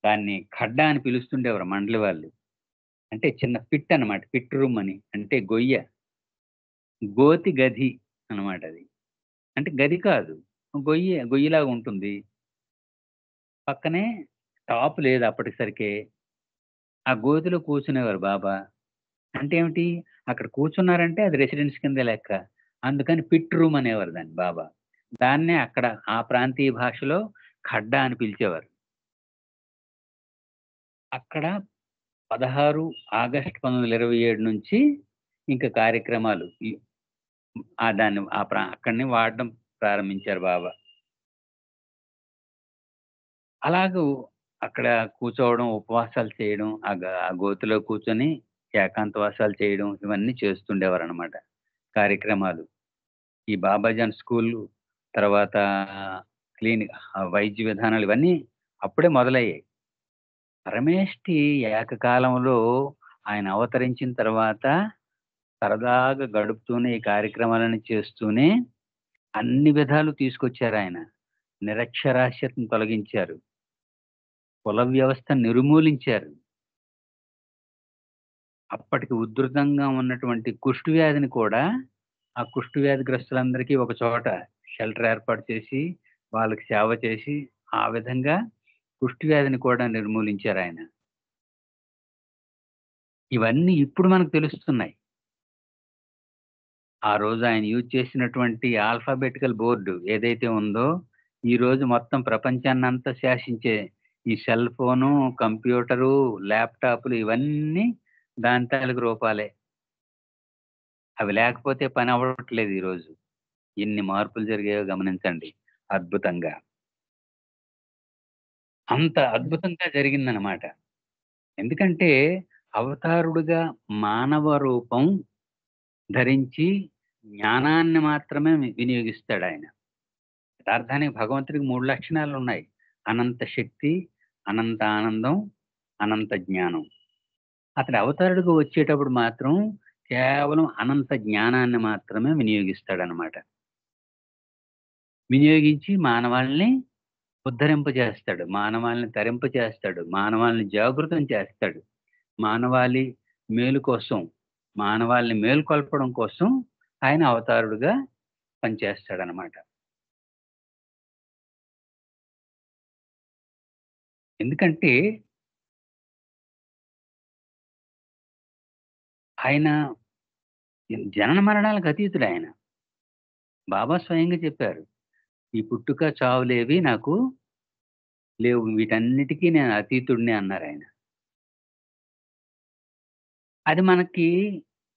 దాన్ని ఖడ్డా అని పిలుస్తుండేవారు మండలి వాళ్ళు. అంటే చిన్న పిట్ అనమాట. పిట్ రూమ్ అని. అంటే గొయ్య. గోతి గది అనమాట అది. అంటే గది కాదు. గొయ్యిలాగా ఉంటుంది. పక్కనే టాప్ లేదు అప్పటిసరికే. ఆ గోతిలో కూర్చునేవారు బాబా. అంటే ఏమిటి? అక్కడ కూర్చున్నారంటే అది రెసిడెన్స్ కిందే లెక్క. అందుకని పిట్ రూమ్ అనేవారు దాన్ని బాబా. దాన్నే అక్కడ ఆ ప్రాంతీయ భాషలో ఖడ్డా అని పిలిచేవారు. అక్కడ 16 ఆగస్టు 1927 నుంచి ఇంక కార్యక్రమాలు దాన్ని అక్కడిని వాడడం ప్రారంభించారు బాబా. అలాగూ అక్కడ కూర్చోవడం, ఉపవాసాలు చేయడం, ఆ గోతిలో కూర్చొని ఏకాంతవాసాలు చేయడం ఇవన్నీ చేస్తుండేవారనమాట కార్యక్రమాలు. ఈ బాబాజాన్ స్కూలు తర్వాత వైద్య విధానాలు ఇవన్నీ అప్పుడే మొదలయ్యాయి. పరమేష్ఠి ఏకకాలంలో ఆయన అవతరించిన తర్వాత సరదాగా గడుపుతూనే ఈ కార్యక్రమాలన్నీ చేస్తూనే అన్ని విధాలు తీసుకొచ్చారాయన. నిరక్షరాస్యతను తొలగించారు. కుల వ్యవస్థను నిర్మూలించారు. అప్పటికి ఉధృతంగా ఉన్నటువంటి కుష్టు వ్యాధిని కూడా ఆ కుష్టు వ్యాధిగ్రస్తులందరికీ ఒక చోట షెల్టర్ ఏర్పాటు చేసి, వాళ్ళకి సేవ చేసి, ఆ విధంగా కుష్టు వ్యాధిని కూడా నిర్మూలించారాయన. ఇవన్నీ ఇప్పుడు మనకు తెలుస్తున్నాయి. ఆ రోజు ఆయన యూజ్ చేసినటువంటి ఆల్ఫాబెటికల్ బోర్డ్ ఏదైతే ఉందో, ఈరోజు మొత్తం ప్రపంచాన్నంతా శాసించే ఈ సెల్ ఫోను, కంప్యూటరు, ల్యాప్‌టాప్‌లు ఇవన్నీ దాని తాలూకు రూపాలే. అవి లేకపోతే పని అవ్వట్లేదు ఈరోజు. ఎన్ని మార్పులు జరిగాయో గమనించండి. అద్భుతంగా. అంత అద్భుతంగా జరిగిందనమాట. ఎందుకంటే అవతారుడుగా మానవ రూపం ధరించి జ్ఞానాన్ని మాత్రమే వినియోగిస్తాడాయన. యథార్థానికి భగవంతుడికి 3 లక్షణాలున్నాయి. అనంత శక్తి, అనంత ఆనందం, అనంత జ్ఞానం. అతడు అవతారుడుగా వచ్చేటప్పుడు మాత్రం కేవలం అనంత జ్ఞానాన్ని మాత్రమే వినియోగిస్తాడనమాట. వినియోగించి మానవాళిని ఉద్ధరింపజేస్తాడు. మానవాళిని తరింపజేస్తాడు. మానవాళిని జాగృతం చేస్తాడు. మానవాళి మేలు కోసం, మానవాళిని మేల్కొల్పడం కోసం ఆయన అవతారుడుగా పనిచేస్తాడనమాట. ఎందుకంటే ఆయన జనన మరణాలకు అతీతుడాయన. బాబా స్వయంగా చెప్పారు. "ఈ పుట్టుక, చావులేవి నాకు లేవు. వీటన్నిటికి నేను అతీతుడిని" అన్నారాయన. అది మనకి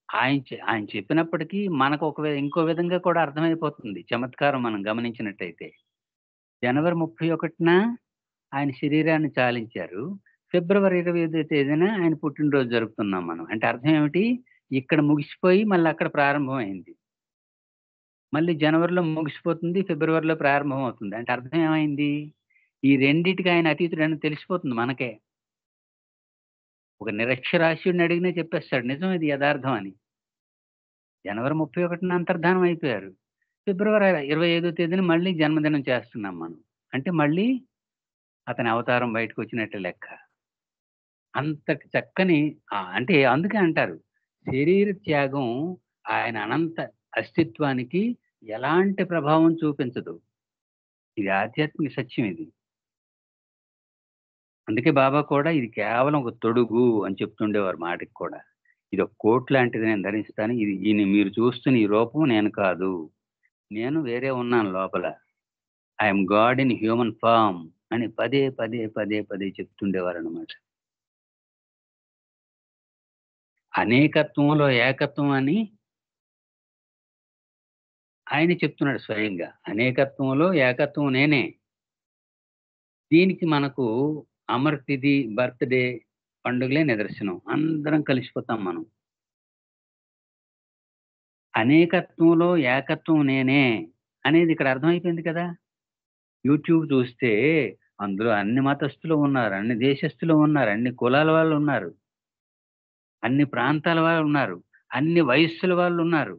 ఆయన చెప్పినప్పటికీ మనకు ఇంకో విధంగా కూడా అర్థమైపోతుంది. చమత్కారం మనం గమనించినట్టయితే. జనవరి 31న ఆయన శరీరాన్ని చాలించారు. ఫిబ్రవరి 25వ తేదీన ఆయన పుట్టినరోజు జరుపుతున్నాం మనం. అంటే అర్థం ఏమిటి? ఇక్కడ ముగిసిపోయి మళ్ళీ అక్కడ ప్రారంభమైంది. మళ్ళీ జనవరిలో ముగిసిపోతుంది. ఫిబ్రవరిలో ప్రారంభమవుతుంది. అంటే అర్థం ఏమైంది? ఈ రెండిటికి ఆయన అతీతుడని తెలిసిపోతుంది మనకే. ఒక నిరక్షరాస్యుడిని అడిగినా చెప్పేస్తాడు. నిజం ఇది యదార్థం అని. జనవరి 31న అంతర్ధానం అయిపోయారు. ఫిబ్రవరి 25వ తేదీన మళ్ళీ జన్మదినం చేస్తున్నాం మనం. అంటే మళ్ళీ అతని అవతారం బయటకొచ్చినట్టే లెక్క. అంతటి చక్కని అంటే అందుకే అంటారు. శరీర త్యాగం ఆయన అనంత అస్తిత్వానికి ఎలాంటి ప్రభావం చూపించదు. ఇది ఆధ్యాత్మిక సత్యం ఇది. అందుకే బాబా కూడా ఇది కేవలం ఒక తొడుగు అని చెప్తుండేవారు మాటకి కూడా. ఇదొక కోట్ లాంటిది నేను ధరిస్తాను. మీరు చూస్తున్న ఈ రూపం నేను కాదు. నేను వేరే ఉన్నాను లోపల. I am God in human form అని పదే పదే పదే పదే చెప్తుండేవారనమాట. అనేకత్వంలో ఏకత్వం అని ఆయనే చెప్తున్నాడు స్వయంగా. అనేకత్వంలో ఏకత్వం నేనే. దీనికి మనకు అమర్ తిథి, బర్త్‌డే పండుగలే నిదర్శనం. అందరం కలిసిపోతాం మనం. అనేకత్వంలో ఏకత్వం నేనే అనేది ఇక్కడ అర్థమైపోయింది కదా! యూట్యూబ్ చూస్తే అందులో అన్ని మతస్థులు ఉన్నారు. అన్ని దేశస్థులు ఉన్నారు. అన్ని కులాల వాళ్ళున్నారు. అన్ని ప్రాంతాల వాళ్ళున్నారు. అన్ని వయస్సుల వాళ్ళున్నారు.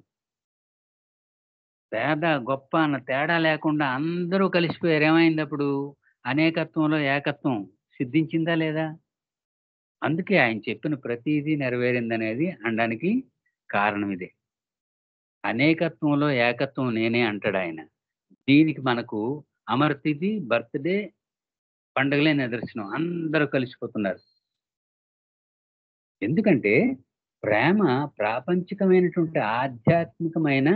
పేద, గొప్ప అన్న తేడా లేకుండా అందరూ కలిసిపోయారు. ఏమైందప్పుడు? అనేకత్వంలో ఏకత్వం సిద్ధించిందా లేదా? అందుకే ఆయన చెప్పిన ప్రతీదీ నెరవేరిందనేది అనడానికి కారణం ఇదే. అనేకత్వంలో ఏకత్వం నేనే అంటాడాయన. దీనికి మనకు అమర్ తిథి, బర్త్‌డే పండుగలే నిదర్శనం. అందరూ కలిసిపోతున్నారు. ఎందుకంటే ప్రేమ ప్రాపంచికమైనటువంటి ఆధ్యాత్మికమైన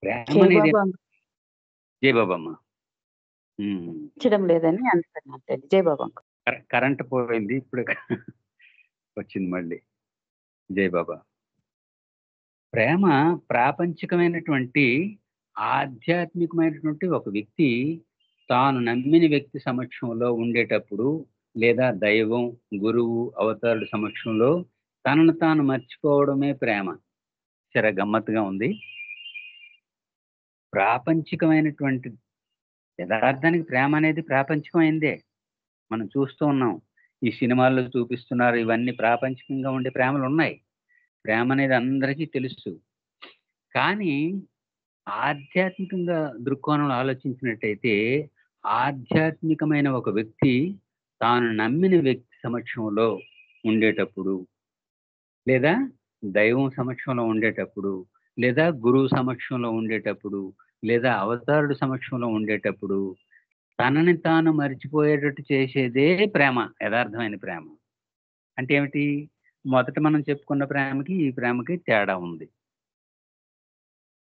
జై ప్రేమనేది బాబా జై బాబమ్మ. హ్మ్. అనిపించడం లేదని అంటున్నాను. జై బాబా. కరెంట్ పోయింది. ఇప్పుడు వచ్చింది మళ్ళీ. జై బాబా. ప్రేమ ప్రాపంచికమైనటువంటి, ఆధ్యాత్మికమైనటువంటి ఒక వ్యక్తి తాను నమ్మిన వ్యక్తి సమక్షంలో ఉండేటప్పుడు, లేదా దైవం, గురువు, అవతారుడు సమక్షంలో తనను తాను మర్చిపోవడమే ప్రేమ. జర గమ్మత్తుగా ఉంది. ప్రాపంచికమైనటువంటి యదార్థానికి ప్రేమ అనేది ప్రాపంచికమైందే. మనం చూస్తూ ఉన్నాం. ఈ సినిమాల్లో చూపిస్తున్నారు. ఇవన్నీ ప్రాపంచికంగా ఉండే ప్రేమలున్నాయి. ప్రేమ అనేది అందరికీ తెలుసు. కానీ ఆధ్యాత్మికంగా దృక్కోణంలో ఆలోచించినట్టయితే, ఆధ్యాత్మికమైన ఒక వ్యక్తి తాను నమ్మిన వ్యక్తి సమక్షంలో ఉండేటప్పుడు, లేదా దైవం సమక్షంలో ఉండేటప్పుడు, లేదా గురువు సమక్షంలో ఉండేటప్పుడు, లేదా అవతారుడు సమక్షంలో ఉండేటప్పుడు, తనని తాను మరిచిపోయేటట్టు చేసేదే ప్రేమ. యదార్థమైన ప్రేమ. అంటే ఏమిటి? మొదట మనం చెప్పుకున్న ప్రేమకి, ఈ ప్రేమకి తేడా ఉంది.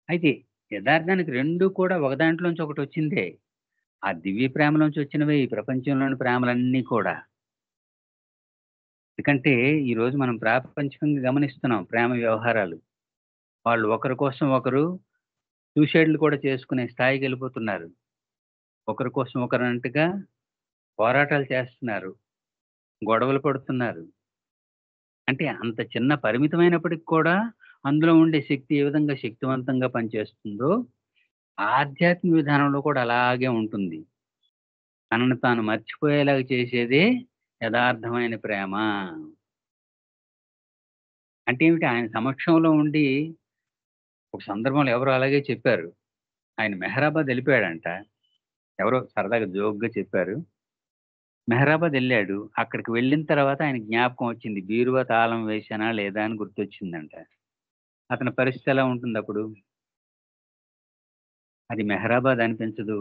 అయితే యదార్థానికి 2 కూడా ఒక దాంట్లోంచి ఒకటొచ్చిందే. ఆ దివ్య ప్రేమలోంచి వచ్చినవే ఈ ప్రపంచంలోని ప్రేమలన్నీ కూడా. ఎందుకంటే ఈరోజు మనం ప్రాపంచికంగా గమనిస్తున్నాం ప్రేమ వ్యవహారాలు. వాళ్ళు ఒకరి కోసం ఒకరు సూసైడ్‌లు కూడా చేసుకునే స్థాయికెళ్ళిపోతున్నారు. ఒకరి కోసం ఒకరన్నట్టుగా పోరాటాలు చేస్తున్నారు. గొడవలు పడుతున్నారు. అంటే అంత చిన్న పరిమితమైనప్పటికి కూడా అందులో ఉండే శక్తి ఏ విధంగా శక్తివంతంగా పనిచేస్తుందో, ఆధ్యాత్మిక విధానంలో కూడా అలాగే ఉంటుంది. తనను తాను మర్చిపోయేలాగా చేసేదే యదార్థమైన ప్రేమ. అంటే ఏమిటి? ఆయన సమక్షంలో ఉండి ఒక సందర్భంలో ఎవరో అలాగే చెప్పారు. ఆయన మెహరాబాద్ ఎళ్ళిపోయాడంట. ఎవరో సరదాగా జోక్‌గా చెప్పారు. మెహరాబాద్ ఎళ్ళాడు. అక్కడికి వెళ్ళిన తర్వాత ఆయనకి జ్ఞాపకం వచ్చింది. బీరువా తాళం వేశానా లేదా అని గుర్తొచ్చిందంట. అతని పరిస్థితి ఎలా ఉంటుందప్పుడు? అది మెహరాబాద్ అనిపించదు.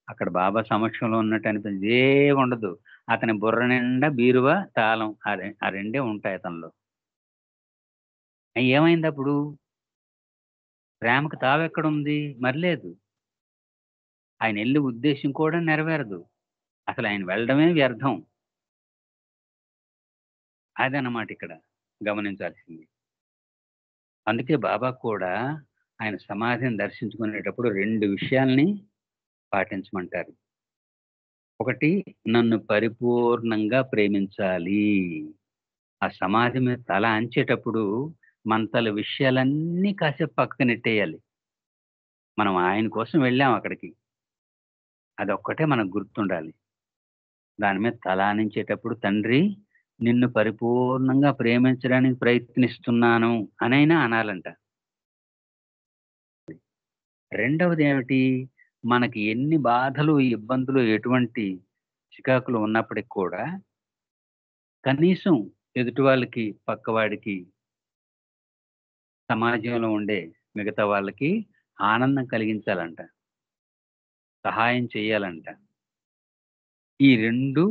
అక్కడ బాబా సమక్షంలో ఉన్నట్టు అనిపించదు. ఏముండదు. అతని బుర్ర నిండా బీరువా, తాళం ఆ రెండే ఉంటాయి అతనిలో. ఏమైందప్పుడు? ప్రేమకు తావెక్కడుంది? మరి లేదు. ఆయనెళ్ళే ఉద్దేశ్యం కూడా నెరవేరదు. అసలాయన వెళ్ళడమే వ్యర్థం. అదనమాట ఇక్కడ గమనించాల్సింది. అందుకే బాబా కూడా ఆయన సమాధిని దర్శించుకునేటప్పుడు 2 విషయాల్ని పాటించమంటారు. ఒకటి, నన్ను పరిపూర్ణంగా ప్రేమించాలి. ఆ సమాధి మీద తల అంచేటప్పుడు మంతల విషయాలన్నీ కాసేపు పక్కనెట్టేయాలి. మనం ఆయన కోసం వెళ్ళాం అక్కడికి. అదొక్కటే మనకు గుర్తుండాలి. దాని మీద తలానించేటప్పుడు తండ్రి నిన్ను పరిపూర్ణంగా ప్రేమించడానికి ప్రయత్నిస్తున్నాను అనైనా అనాలంట. రెండవదేమిటి? మనకి ఎన్ని బాధలు, ఇబ్బందులు, ఎటువంటి చికాకులు ఉన్నప్పటికి కూడా కనీసం ఎదుటి వాళ్ళకి, పక్కవాడికి, సమాజంలో ఉండే మిగతా వాళ్ళకి ఆనందం కలిగించాలంట. సహాయం చేయాలంట. ఈ 2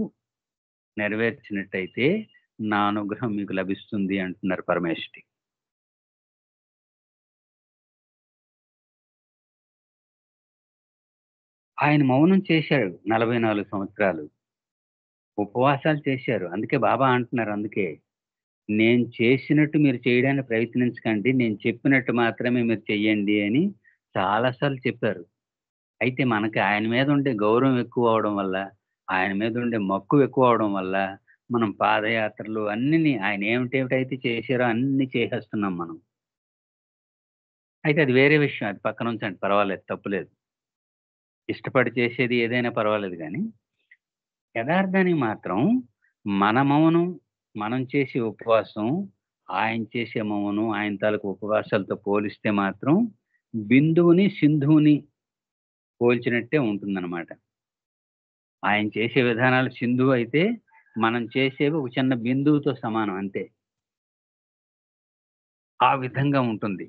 నెరవేర్చినట్టయితే నా అనుగ్రహం మీకు లభిస్తుంది అంటున్నారు పరమేశ్వరి. ఆయన మౌనం చేశారు 44 సంవత్సరాలు. ఉపవాసాలు చేశారు. అందుకే బాబా అంటున్నారు, అందుకే నేను చేసినట్టు మీరు చేయడానికి ప్రయత్నించకండి. నేను చెప్పినట్టు మాత్రమే మీరు చెయ్యండి అని చాలా సార్లు చెప్పారు. అయితే మనకి ఆయన మీద ఉండే గౌరవం ఎక్కువ అవడం వల్ల, ఆయన మీద ఉండే మక్కువ ఎక్కువ అవడం వల్ల, మనం పాదయాత్రలు అన్నిని ఆయన ఏమిటేమిటైతే చేశారో అన్నీ చేసేస్తున్నాం మనం. అయితే అది వేరే విషయం. అది పక్కన ఉంచండి, పర్వాలేదు, తప్పులేదు. ఇష్టపడి చేసేది ఏదైనా పర్వాలేదు గానీ, యథార్థానికి మాత్రం మన మౌనం, మనం చేసే ఉపవాసం, ఆయన చేసే మౌనం, ఆయన తాలూకు ఉపవాసాలతో పోలిస్తే మాత్రం బిందువుని, సింధువుని పోల్చినట్టే ఉంటుందన్నమాట. ఆయన చేసే విధానాలు సింధువు అయితే, మనం చేసేవి ఒక చిన్న బిందువుతో సమానం అంతే. ఆ విధంగా ఉంటుంది.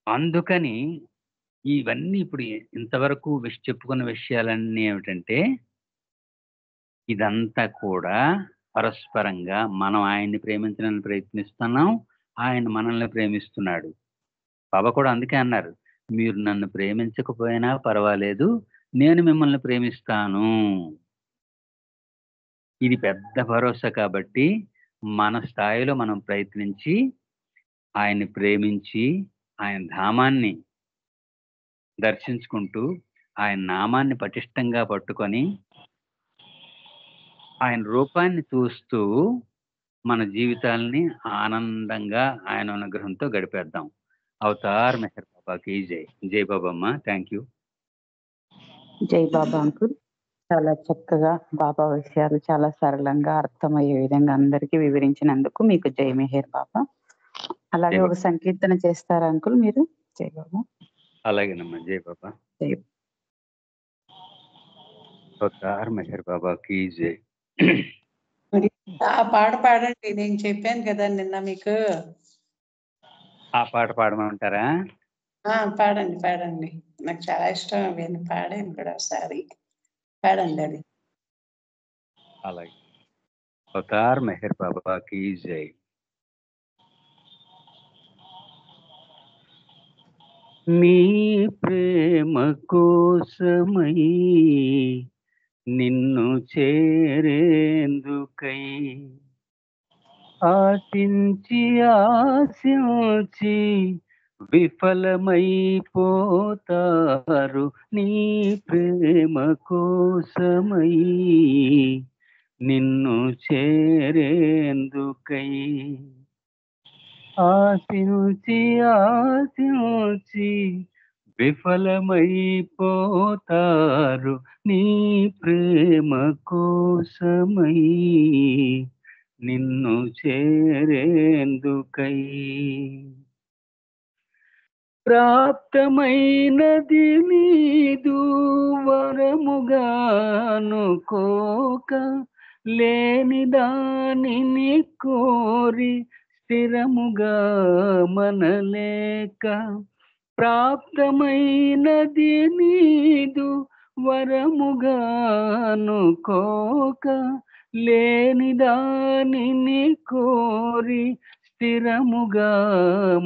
అందుకని ఇవన్నీ ఇప్పుడు ఇంతవరకు చెప్పుకున్న విషయాలన్నీ ఏమిటంటే, ఇదంతా కూడా పరస్పరంగా మనం ఆయన్ని ప్రేమించడానికి ప్రయత్నిస్తున్నాం. ఆయన మనల్ని ప్రేమిస్తున్నాడు. బాబా కూడా అందుకే అన్నారు, మీరు నన్ను ప్రేమించకపోయినా పర్వాలేదు, నేను మిమ్మల్ని ప్రేమిస్తాను. ఇది పెద్ద భరోసా కాబట్టి, మన స్థాయిలో మనం ప్రయత్నించి, ఆయన్ని ప్రేమించి, ఆయన ధామాన్ని దర్శించుకుంటూ, ఆయన నామాన్ని పటిష్టంగా పట్టుకొని, ఆయన రూపాన్ని చూస్తూ, మన జీవితాల్ని ఆనందంగా ఆయన అనుగ్రహంతో గడిపేద్దాం. అవతార్ మెహర్ బాబాకి జై. జై బాబమ్మ. Thank you. జై బాబా అంకుల్. చాలా చక్కగా బాబా విషయాలు చాలా సరళంగా అర్థమయ్యే విధంగా అందరికీ వివరించినందుకు మీకు జై మెహర్ బాబా. అలాగే జై ఒక సంకీర్తన చేస్తారా అంకుల్ మీరు? జై బాబా. అలాగేనమ్మా. జై బాబా. జై అవతార్ మెహర్ బాబాకి జై. మరి ఆ పాట పాడండి, నేను చెప్పాను కదా నిన్న మీకు. ఆ పాట పాడమంటారా? పాడండి పాడండి, నాకు చాలా ఇష్టం. నేను పాడాను కూడా ఒకసారి. పాడండి అది. అలాగే. అవతార్ మెహర్ బాబాకి జై. నీ ప్రేమ కోసమై నిన్ను చేరేందుకై ఆశించి ఆశించి విఫలమైపోతారు. నీ ప్రేమ కోసమై నిన్ను చేరేందుకై ఆశించి ఆశించి విఫలమైపోతారు. నీ ప్రేమ కోసమై నిన్ను చేరేందుకై ప్రాప్తమైనది నీదు వరముగానుకోక లేని దానిని కోరి స్థిరముగా మనలేక ప్రాప్తమైనది నీదు వరముగానుకోక లేని దానిని కోరి స్థిరముగా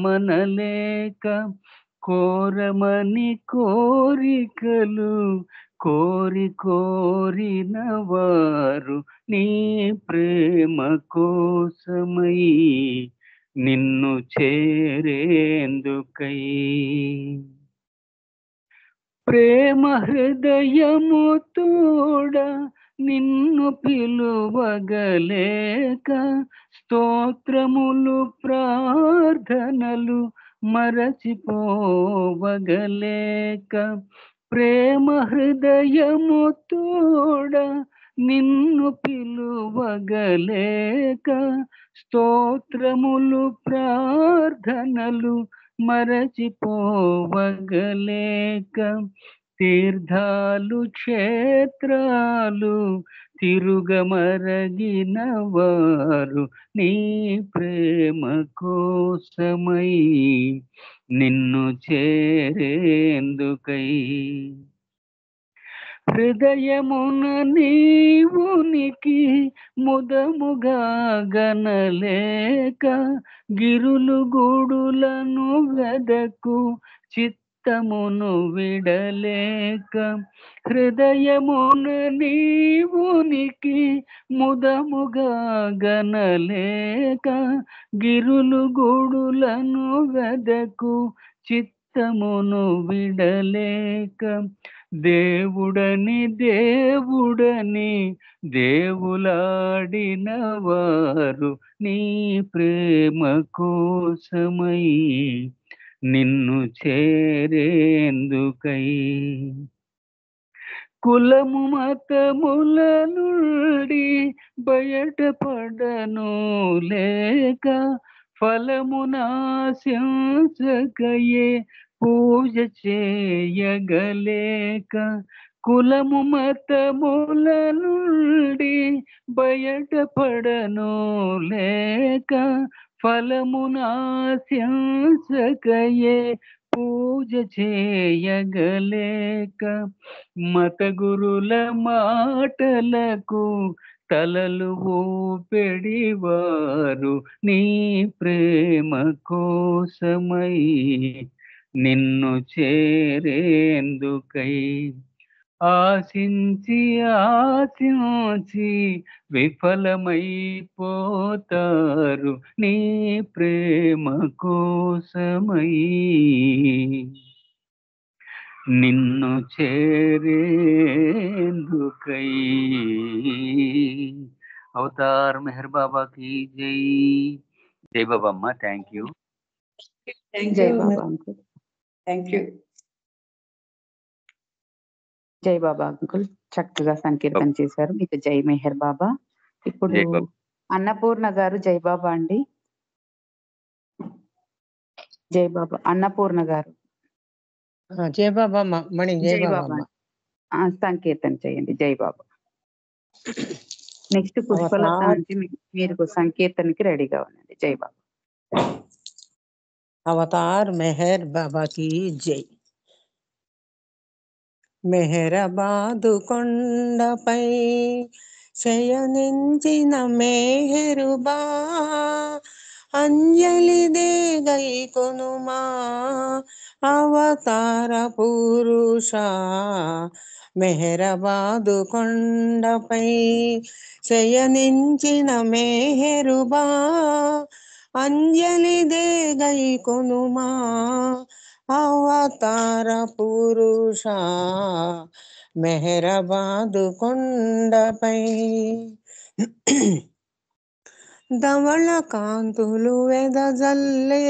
మనలేక కోరమని కోరికలు కోరి కోరిన వారు నీ ప్రేమ కోసమై నిన్ను చేరేందుకై ప్రేమ హృదయము తోడ నిన్ను పిలువగలేక స్తోత్రములు ప్రార్థనలు మరచిపోవగలేక ప్రేమ హృదయము తోడ నిన్ను పిలువగలేక స్తోత్రములు ప్రార్థనలు మరచిపోవగలేక తీర్థాలు క్షేత్రాలు తిరుగమరగిన వారు నీ ప్రేమ కోసమై నిన్ను చేరేందుకై హృదయమున నీవునికి ముదముగా గనలేక గిరులు గూడులను వెదకు చిత్తమును విడలేక హృదయమున నీవునికి ముదముగా గనలేక గిరులు గూడులను వెదకు చిత్తమును విడలేక దేవుడని దేవులాడిన వారు నీ ప్రేమ కోసమై నిన్ను చేరేందుకై కులము మతముల నుండి బయటపడను లేక ఫలమునాశించకయే పూజ చేయగలేక కులము మతముల నుండి బయటపడను లేక ఫలమునాశించకయే పూజ చేయగలేక మత గురుల మాటలకు తలలు ఊపెడివారు నీ ప్రేమ కోసమై నిన్ను చేరేందుకై ఆశించి విఫలమైపోతారు నీ ప్రేమ కోసమై నిన్ను చేరేందుకై. అవతార్ మెహర్ బాబా की జై. జై బాబా అమ్మ. Thank you. జై బాబా అంకుల్. Thank you. జై బాబా అంకుల్, చక్కగా సంకీర్తన చేశారు. మీకు జై మెహర్ బాబా. ఇప్పుడు జై బాబా. అన్నపూర్ణ గారు జై బాబా అండి. జై బాబా. అన్నపూర్ణ గారు జై బాబా మణి. జై బాబా సంకీర్తన చేయండి. జై బాబా. నెక్స్ట్ పుష్పలత అంటే మీరు సంకీర్తనకి రెడీగా ఉండండి. జై బాబా. అవతార్ మెహర్ బాబా की జై. మెహరబాదు కొండపై శయనించిన మెహరుబా అంజలి దేగై కొనుమా అవతార పురుష. మెహరబాదు కొండపై శయనించిన మెహరుబా అంజలి దేగై కొనుమా అవతార పురుష. మెహరబాదు కొండపై ధవళ కాంతులు వెదజల్లే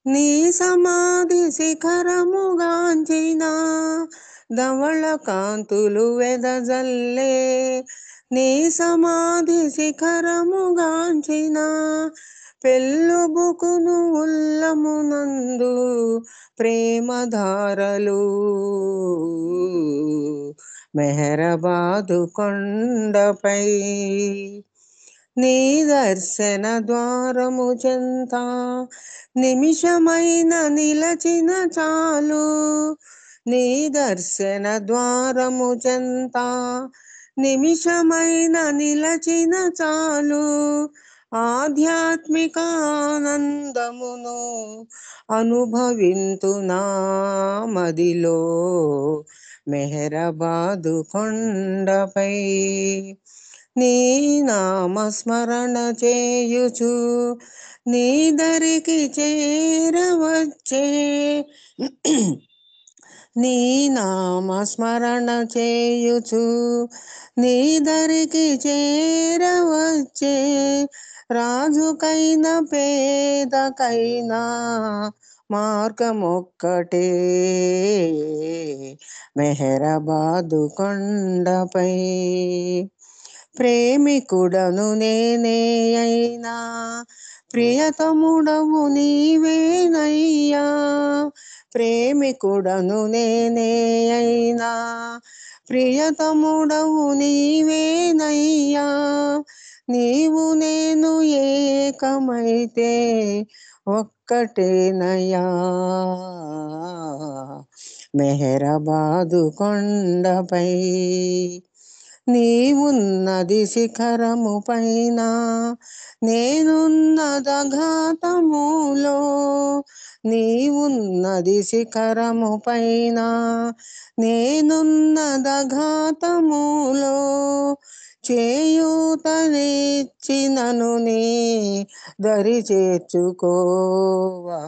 నీ సమాధి శిఖరముగాంచిన. ధవళ కాంతులు వెదజల్లే నీ సమాధి శిఖరముగాంచిన. పెళ్ళుబుకును ఉల్లమునందు ప్రేమధారలు మెహరబాదు కొండపై. నీ దర్శన ద్వారము చెంత నిమిషమైన నిలచిన చాలు. నీ దర్శన ద్వారము చెంత నిమిషమైన నిలచిన చాలు. ఆధ్యాత్మిక ఆనందమును అనుభవింతునా మదిలో మెహరబాదు కొండపై. నీ నామస్మరణ చేయుచు నీ దరికి చేరవచ్చే. నీ నామస్మరణ చేయుచు నీ దరికి చేరవచ్చే. రాజుకైనా పేదకైనా మార్గమొక్కటే మెహరబాదు కొండపై. ప్రేమికుడను నేనే అయినా ప్రియతముడవు నీవేనయ్యా. ప్రేమికుడను నేనే అయినా ప్రియతముడవు నీవేనయ్యా. నీవు నేను ఏకమైతే ఒక్కటేనయ్యా మెహరబాదు కొండపై. నీవున్నది శిఖరము పైన, నేనున్నదఘాతములో. నీవున్నది శిఖరము పైన, నేనున్నదఘాతములో. చేయూతనిచ్చినను నీ దరి చేర్చుకోవా.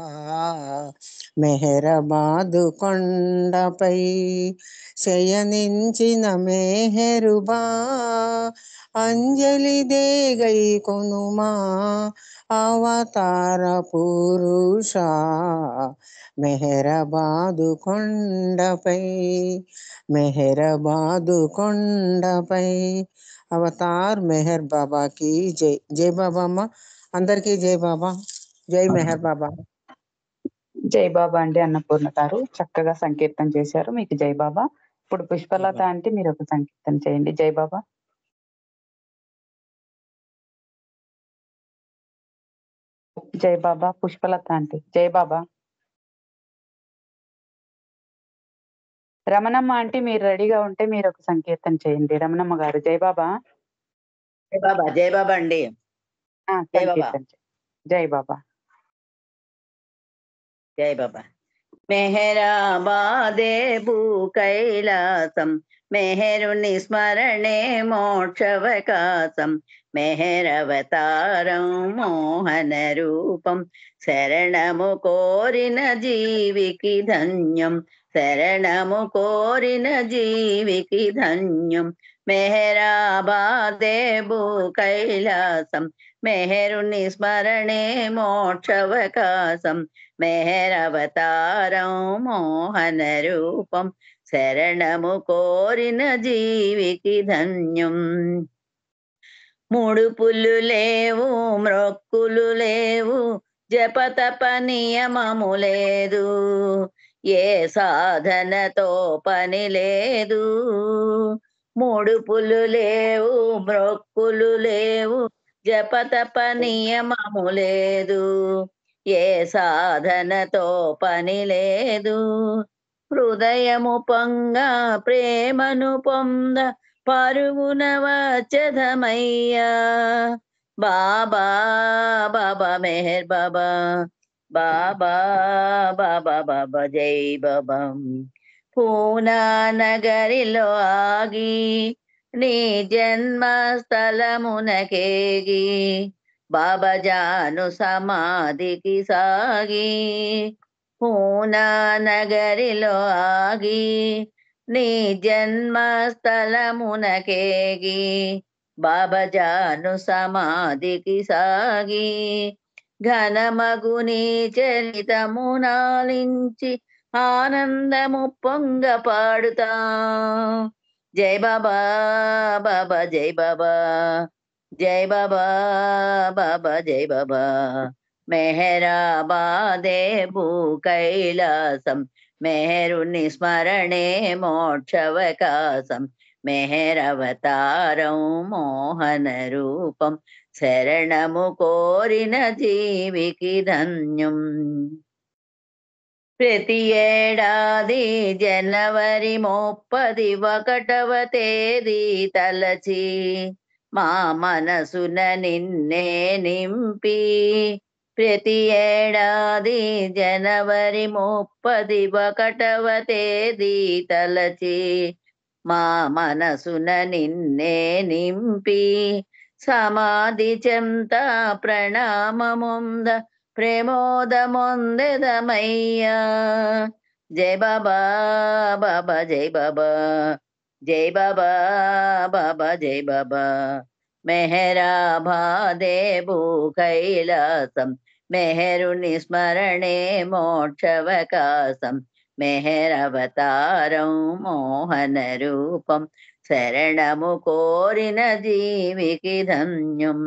మెహరబాదు కొండపై శయనించిన మెహరుబా. అంజలి దేగై కొనుమా అవతార పురుష. మెహరబాదు కొండపై, మెహరబాదు కొండపై. అవతార్ మెహర్ బాబాకి జై. జై బాబా అమ్మ, అందరికీ జై బాబా. జై మెహర్ బాబా. జై బాబా అండి అన్నపూర్ణ గారు, చక్కగా సంకీర్తన చేశారు. మీకు జై బాబా. ఇప్పుడు పుష్పలత అంటే మీరు ఒక సంకీర్తన చేయండి. జై బాబా. జై బాబా. పుష్పలత అంటే జై బాబా. రమణమ్మ అంటే మీరు రెడీగా ఉంటే మీరు ఒక సంకీర్తన చేయండి. రమణమ్మ గారు జై బాబా. జై బాబా. జై బాబా అండి. జై బాబా. సంకీర్తన జై బాబా. జై బాబా. మెహరాబాదే భూ కైలాసం, మెహరుని స్మరణే మోక్షవకాశం. మెహరవతారం మోహన రూపం, శరణము కోరిన జీవికి ధన్యం. శరణము కోరిన జీవికి ధన్యం. మెహరాబాదే భూ కైలాసం, మెహరుని స్మరణే మోక్షవకాశం. మెహరవతారం మోహన రూపం, శరణము కోరిన జీవికి ధన్యం. ముడుపులు లేవు, మ్రొక్కులు లేవు, జపతప నియమము లేదు. ఏ సాధనతో పని లేదు. ముడుపులు లేవు, మ్రొక్కులు లేవు, జపతప నియమము లేదు. ఏ సాధనతో పని లేదు. హృదయము పొంగ ప్రేమను పొంద పరుగున వచ్చదమయ్యా. బాబా బాబా మెహర్ బాబా. బాబా బాబా బాబా జై బాబా. పూనా నగరిలో ఆగి నీ జన్మస్థలమునకేగి, బాబా జాను సమాధికి సాగి. పూనా నగరిలో ఆగి నీ జన్మస్థలమునకేగి, బాబా జాను సమాధికి సాగి. ఘనమగుని చరితమునాలించి ఆనందము పొంగ పాడుతా. జై బాబా బాబా జై బాబా. జై బాబా బాబా జై బాబా. మెహరాబాదే భూ కైలాసం, మెహరుని స్మరణే మోక్షవకాశం. మెహరవతారం మోహన రూపం, శరణము కోరిన జీవికి ధన్యం. ప్రతి ఏడాది జనవరి 31వ తేదీ తలచి, మా మనసున నిన్నే నింపి. ప్రతి ఏడాది జనవరి 31వ తేదీ తలచి, మా మనసున నిన్నే నింపి. సమాధి చెంత ప్రణామముంద ప్రేమోదమొందెదమయ్యా. జై బాబా బాబా జై బాబా. జై బాబా బాబా జై బాబా. మెహరాబాదే భూ కైలాసం, మెహరుని స్మరణే మోక్షవకాశం. మెహరవతారం మోహన రూపం, శరణము కోరిన జీవికి ధన్యం.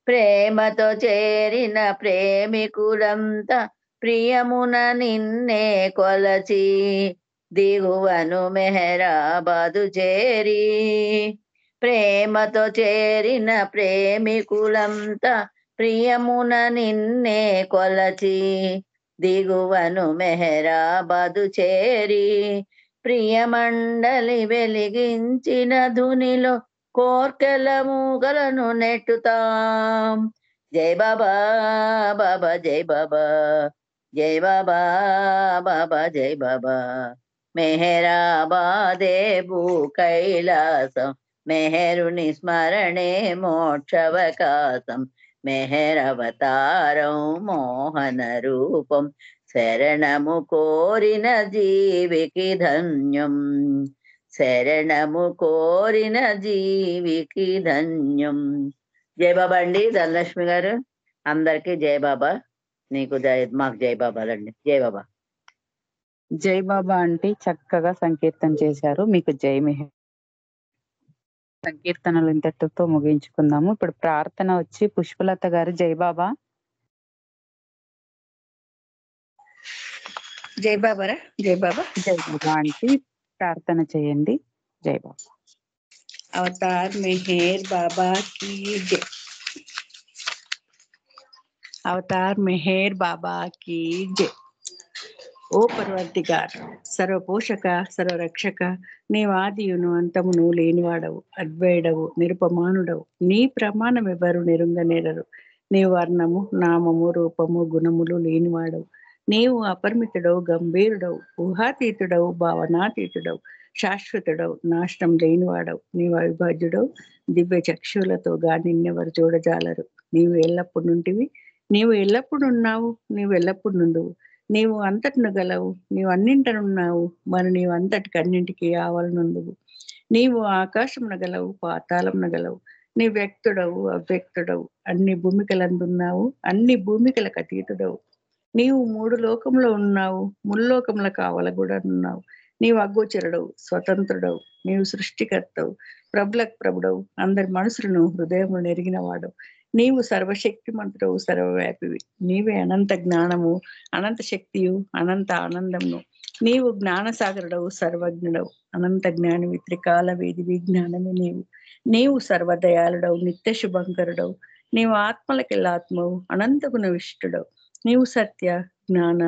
ప్రేమతో చేరిన ప్రేమికులంతా ప్రియమున నిన్నే కొలచి, దిగువను మెహరాబాదు చేరి. ప్రేమతో చేరిన ప్రేమికులంతా ప్రియమున నిన్నే కొలచి, దిగువను మెహరాబాదు చేరి ప్రియమండలి వెలిగించిన ధునిలో కోర్కెల మూగలను నెట్టుతాం. జై బాబా బాబా జై బాబా, జై బాబా బాబా జై బాబా. మెహరాబాదే భూ కైలాసం, మెహరుని స్మరణే మోక్షవకాశం. మెహరవతారం మోహన రూపం, శరణము కోరిన జీవికి ధన్యం. శరణము కోరిన జీవికి ధన్యం. జై బాబా అండి. ధనలక్ష్మి గారు అందరికీ జై బాబా. నీకు జై, మాకు జై బాబాలండి. జై బాబా. జై బాబా అంటే చక్కగా సంకీర్తన చేశారు. మీకు జై మెహర్. సంకీర్తనలు ఇంతటితో ముగించుకుందాము. ఇప్పుడు ప్రార్థన వచ్చి పుష్పలత గారు. జై బాబా. జై బాబారా. జై బాబా. జై బాబా అంటే ప్రార్థన చేయండి. జై బాబా. అవతార్ మెహర్ బాబా की जय। అవతార్ మెహర్ బాబా की जय। ఓ పర్వర్తిగార్, సర్వపోషక సర్వరక్షక, నీవాదియును అంతమును లేనివాడవు, అద్వైడవు, నిరుపమానుడవు. నీ ప్రమాణమెవరు నెరుంగనేరరు. నీ వర్ణము నామము రూపము గుణములు లేనివాడవు. నీవు అపరిమితుడవు, గంభీరుడవు, ఊహాతీతుడవు, భావనాతీతుడవు, శాశ్వతుడవు, నాశనం లేనివాడవు. నీవు అవిభాజ్యుడవు, దివ్య చక్షులతో నిన్నెవరు చూడజాలరు. నీవు ఎల్లప్పుడు నుంటివి, నీవు ఎల్లప్పుడు ఉన్నావు, నీవు ఎల్లప్పుడు నుండువు. నీవు అంతటిను గలవు, నీవు అన్నింటనున్నావు, మరి నీవు అంతటికన్నింటికి ఆవలనుందువు. నీవు ఆకాశమున గలవు, పాతాళమున గలవు. నీ వ్యక్తుడవు, అవ్యక్తుడవు, అన్ని భూమికలందున్నావు, అన్ని భూమికలకు అతీతుడవు. నీవు 3 లోకములో ఉన్నావు, ముల్లోకముల కావల కూడా ఉన్నావు. నీవు అగోచరుడవు, స్వతంత్రుడవు, నీవు సృష్టికర్తవు, ప్రభులకు ప్రభుడవు, అందరి మనసులను హృదయమును నెరిగినవాడవు. నీవు సర్వశక్తిమంతుడవు, సర్వవ్యాపివి. నీవే అనంత జ్ఞానము, అనంత శక్తియు, అనంత ఆనందమును. నీవు జ్ఞానసాగరుడవు, సర్వజ్ఞుడవు, అనంత జ్ఞానివి, త్రికాల వేది విజ్ఞానమే నీవు. నీవు సర్వదయాళుడవు, నిత్య శుభంకరుడవు. నీవు ఆత్మలకెల్లాత్మవు, అనంత గుణ విశిష్టుడవు. నీవు సత్య జ్ఞాన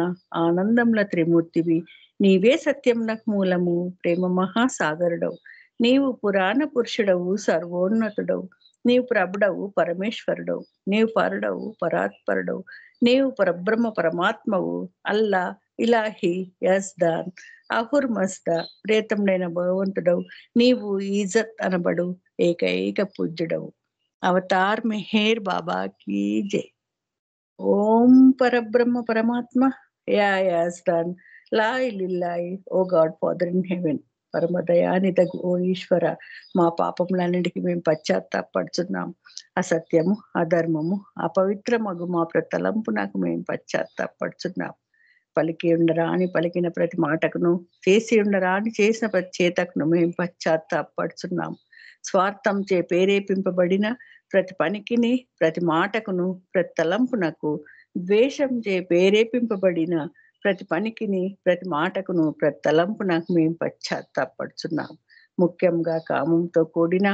ఆనందముల త్రిమూర్తివి. నీవే సత్యమునకు మూలము, ప్రేమ మహాసాగరుడవు. నీవు పురాణ పురుషుడవు, సర్వోన్నతుడవు. నీవు ప్రభుడవు, పరమేశ్వరుడవు. నీవు పరుడవు, పరాత్పరుడవు. నీవు పరబ్రహ్మ పరమాత్మవు. అల్లా, ఇలాహి, యజ్దాన్, అహుర్ మస్దా, ప్రేతముడైన భగవంతుడవు. నీవు ఈజత్ అనబడు ఏకైక పూజ్యుడవు. అవతార్ మెహర్ బాబా కీ జై. ఓం పరబ్రహ్మ పరమాత్మ, యాజ్దాన్, లా ఇల్లాయి, ఓ గాడ్ ఫాదర్ ఇన్ హెవెన్, పరమదయానిధగు ఓ ఈశ్వర, మా పాపములన్నిటికీ మేము పశ్చాత్తాపడుచున్నాం. అసత్యము, అధర్మము, అపవిత్రమగు మా ప్రతలంపు నాకు మేము పశ్చాత్తాపడుచున్నాం. పలికి ఉండరా అని పలికిన ప్రతి మాటకును, చేసి ఉండరా అని చేసిన ప్రతి చేతకును మేము పశ్చాత్తాపడుచున్నాం. స్వార్థం చే ప్రేరేపింపబడిన ప్రతి పనికిని, ప్రతి మాటకును, ప్రతి తలంపునకు, ద్వేషం చే ప్రేరేపింపబడిన ప్రతి పనికిని, ప్రతి మాటకును, ప్రతి తలంపునకు మేము పశ్చాత్తాపడుచున్నాం. ముఖ్యంగా కామంతో కూడిన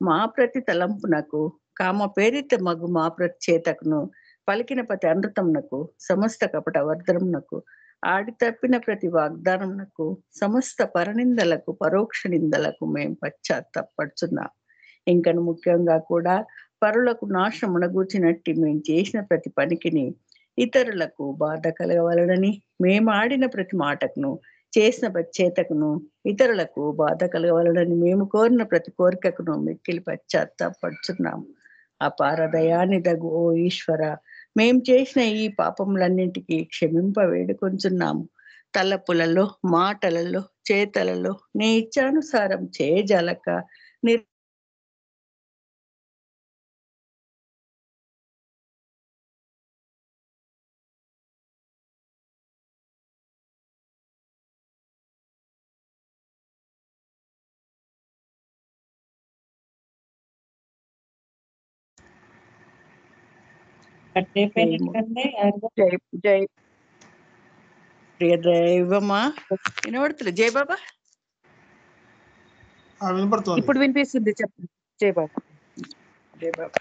మా ప్రతి తలంపునకు, కామ ప్రేరిత మగు మా ప్రతి చేతకును, పలికిన ప్రతి అనృతమునకు, సమస్త కపట వర్ధనమునకు, ఆడి తప్పిన ప్రతి వాగ్దానమునకు, సమస్త పరనిందలకు, పరోక్ష నిందలకు మేము పశ్చాత్తాపడుచున్నాం. ఇంకను ముఖ్యంగా కూడా పరులకు నాశనమున గూర్చినట్టి మేము చేసిన ప్రతి పనికిని, ఇతరులకు బాధ కలగవలనని మేము ఆడిన ప్రతి మాటకును, చేసిన ప్రతి చేతకును, ఇతరులకు బాధ కలగవలనని మేము కోరిన ప్రతి కోరికకును మిక్కిలి పశ్చాత్తాపడుచున్నాము. అపార దయానిధగు ఓ ఈశ్వర, మేం చేసిన ఈ పాపములన్నింటికీ క్షమింప వేడుకొంచున్నాము. తలపులలో, మాటలలో, చేతలలో నీ ఇచ్చానుసారం చేయజాలక జై జై ప్రియ దైవమా. వినబడుతుంది జై బాబా. వినపడుతుంది. ఇప్పుడు వినిపిస్తుంది, చెప్పండి. జై బాబా. జై బాబా.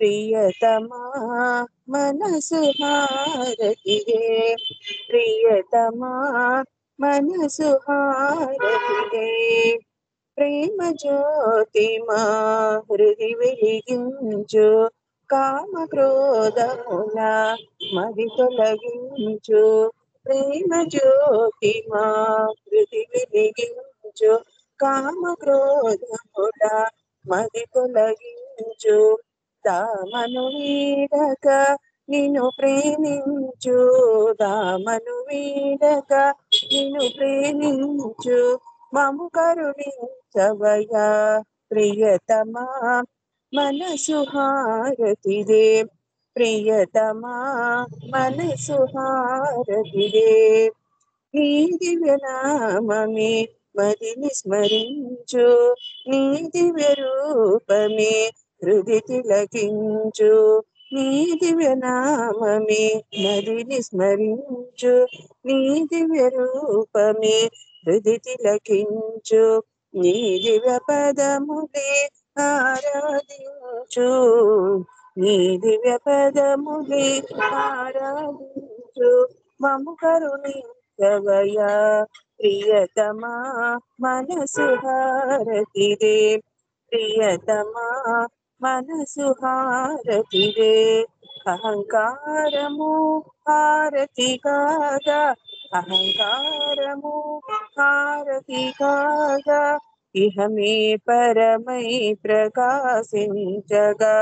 ప్రియతమా మనసు హారతిగే ప్రియతమా మనసు హారతిగే ప్రేమ జ్యోతి మా హృది వెలిగించు కామ క్రోధముల మది తొలగించు ప్రేమ జ్యోతి మా హృది వెలిగించు కామ క్రోధముల మది తొలగించు దామను వీడక నిన్ను ప్రేమించు దామను వీడక నిన్ను ప్రేమించు మము కరుణించవయ్యా ప్రియతమా మనసు హారతిదే ప్రియతమా మనసు హారతిదే నీ దివ్య నామమే మదిని స్మరించు నీ దివ్య రూపమే హృది తిలకించు నీ దివ్య నామమే మదిని స్మరించు నీ దివ్య రూపమే హృది తిలకించు నీ దివ్య పదములే ఆరాధించు నీ దివ్య పదములే ఆరాధించు మము కరుణించవయ్యా ప్రియతమా మనసు హారతిదే ప్రియతమా మనసు హారతిదే అహంకారము హారతి కాగా అహంకారము హారతి కాగా ఇహమే పరమై ప్రకాశించగా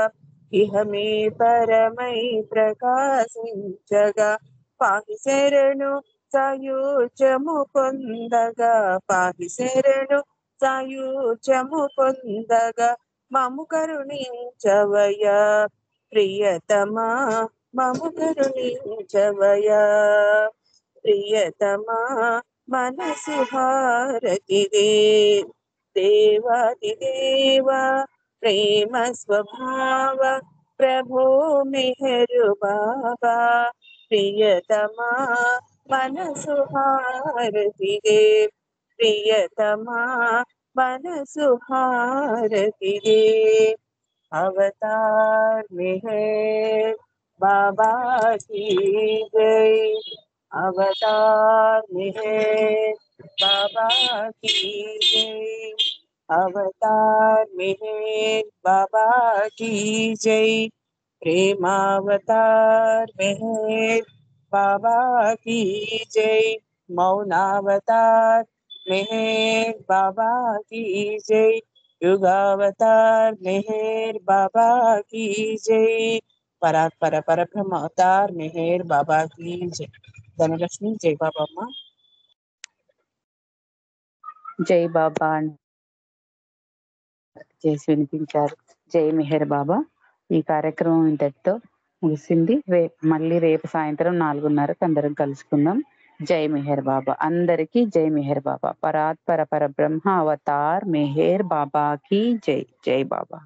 ఇహమే పరమై ప్రకాశించగా పాహి శరణు సాయుధ్యము పొందగా పాహి శరణు సాయుధ్యము పొందగా మము కరుణించవయ్యా ప్రియతమా మము కరుణించవయ్యా ప్రియతమా మనసు హారతిదే దేవాది దేవా ప్రేమ స్వభావ ప్రభో మెహరు బాబా ప్రియతమా మనసు హారతిదే ప్రియతమా మనసు హారతిదే अवतार मेहर बाबा की जय अवतार मेहर बाबा की जय अवतार मेहर बाबा की जय प्रेमावतार मेहर बाबा की जय मौनावतार मेहर बाबा की जय युगावतार मेहर बाबा की जय परात्पर परब्रह्म अवतार मेहर बाबा की जय धनलक्ष्मी जय बाबा अम्मा జై బాబా చేసి వినిపించారు. జై మెహర్ బాబా. ఈ కార్యక్రమం ఇంతటితో ముగిసింది. మళ్ళీ రేపు సాయంత్రం 4:30కి అందరం కలుసుకుందాం. జై మెహర్ బాబా. అందరికీ జై మెహర్ బాబా. పరాత్పర పరబ్రహ్మ అవతార్ మెహర్ బాబా की जय. జై బాబా.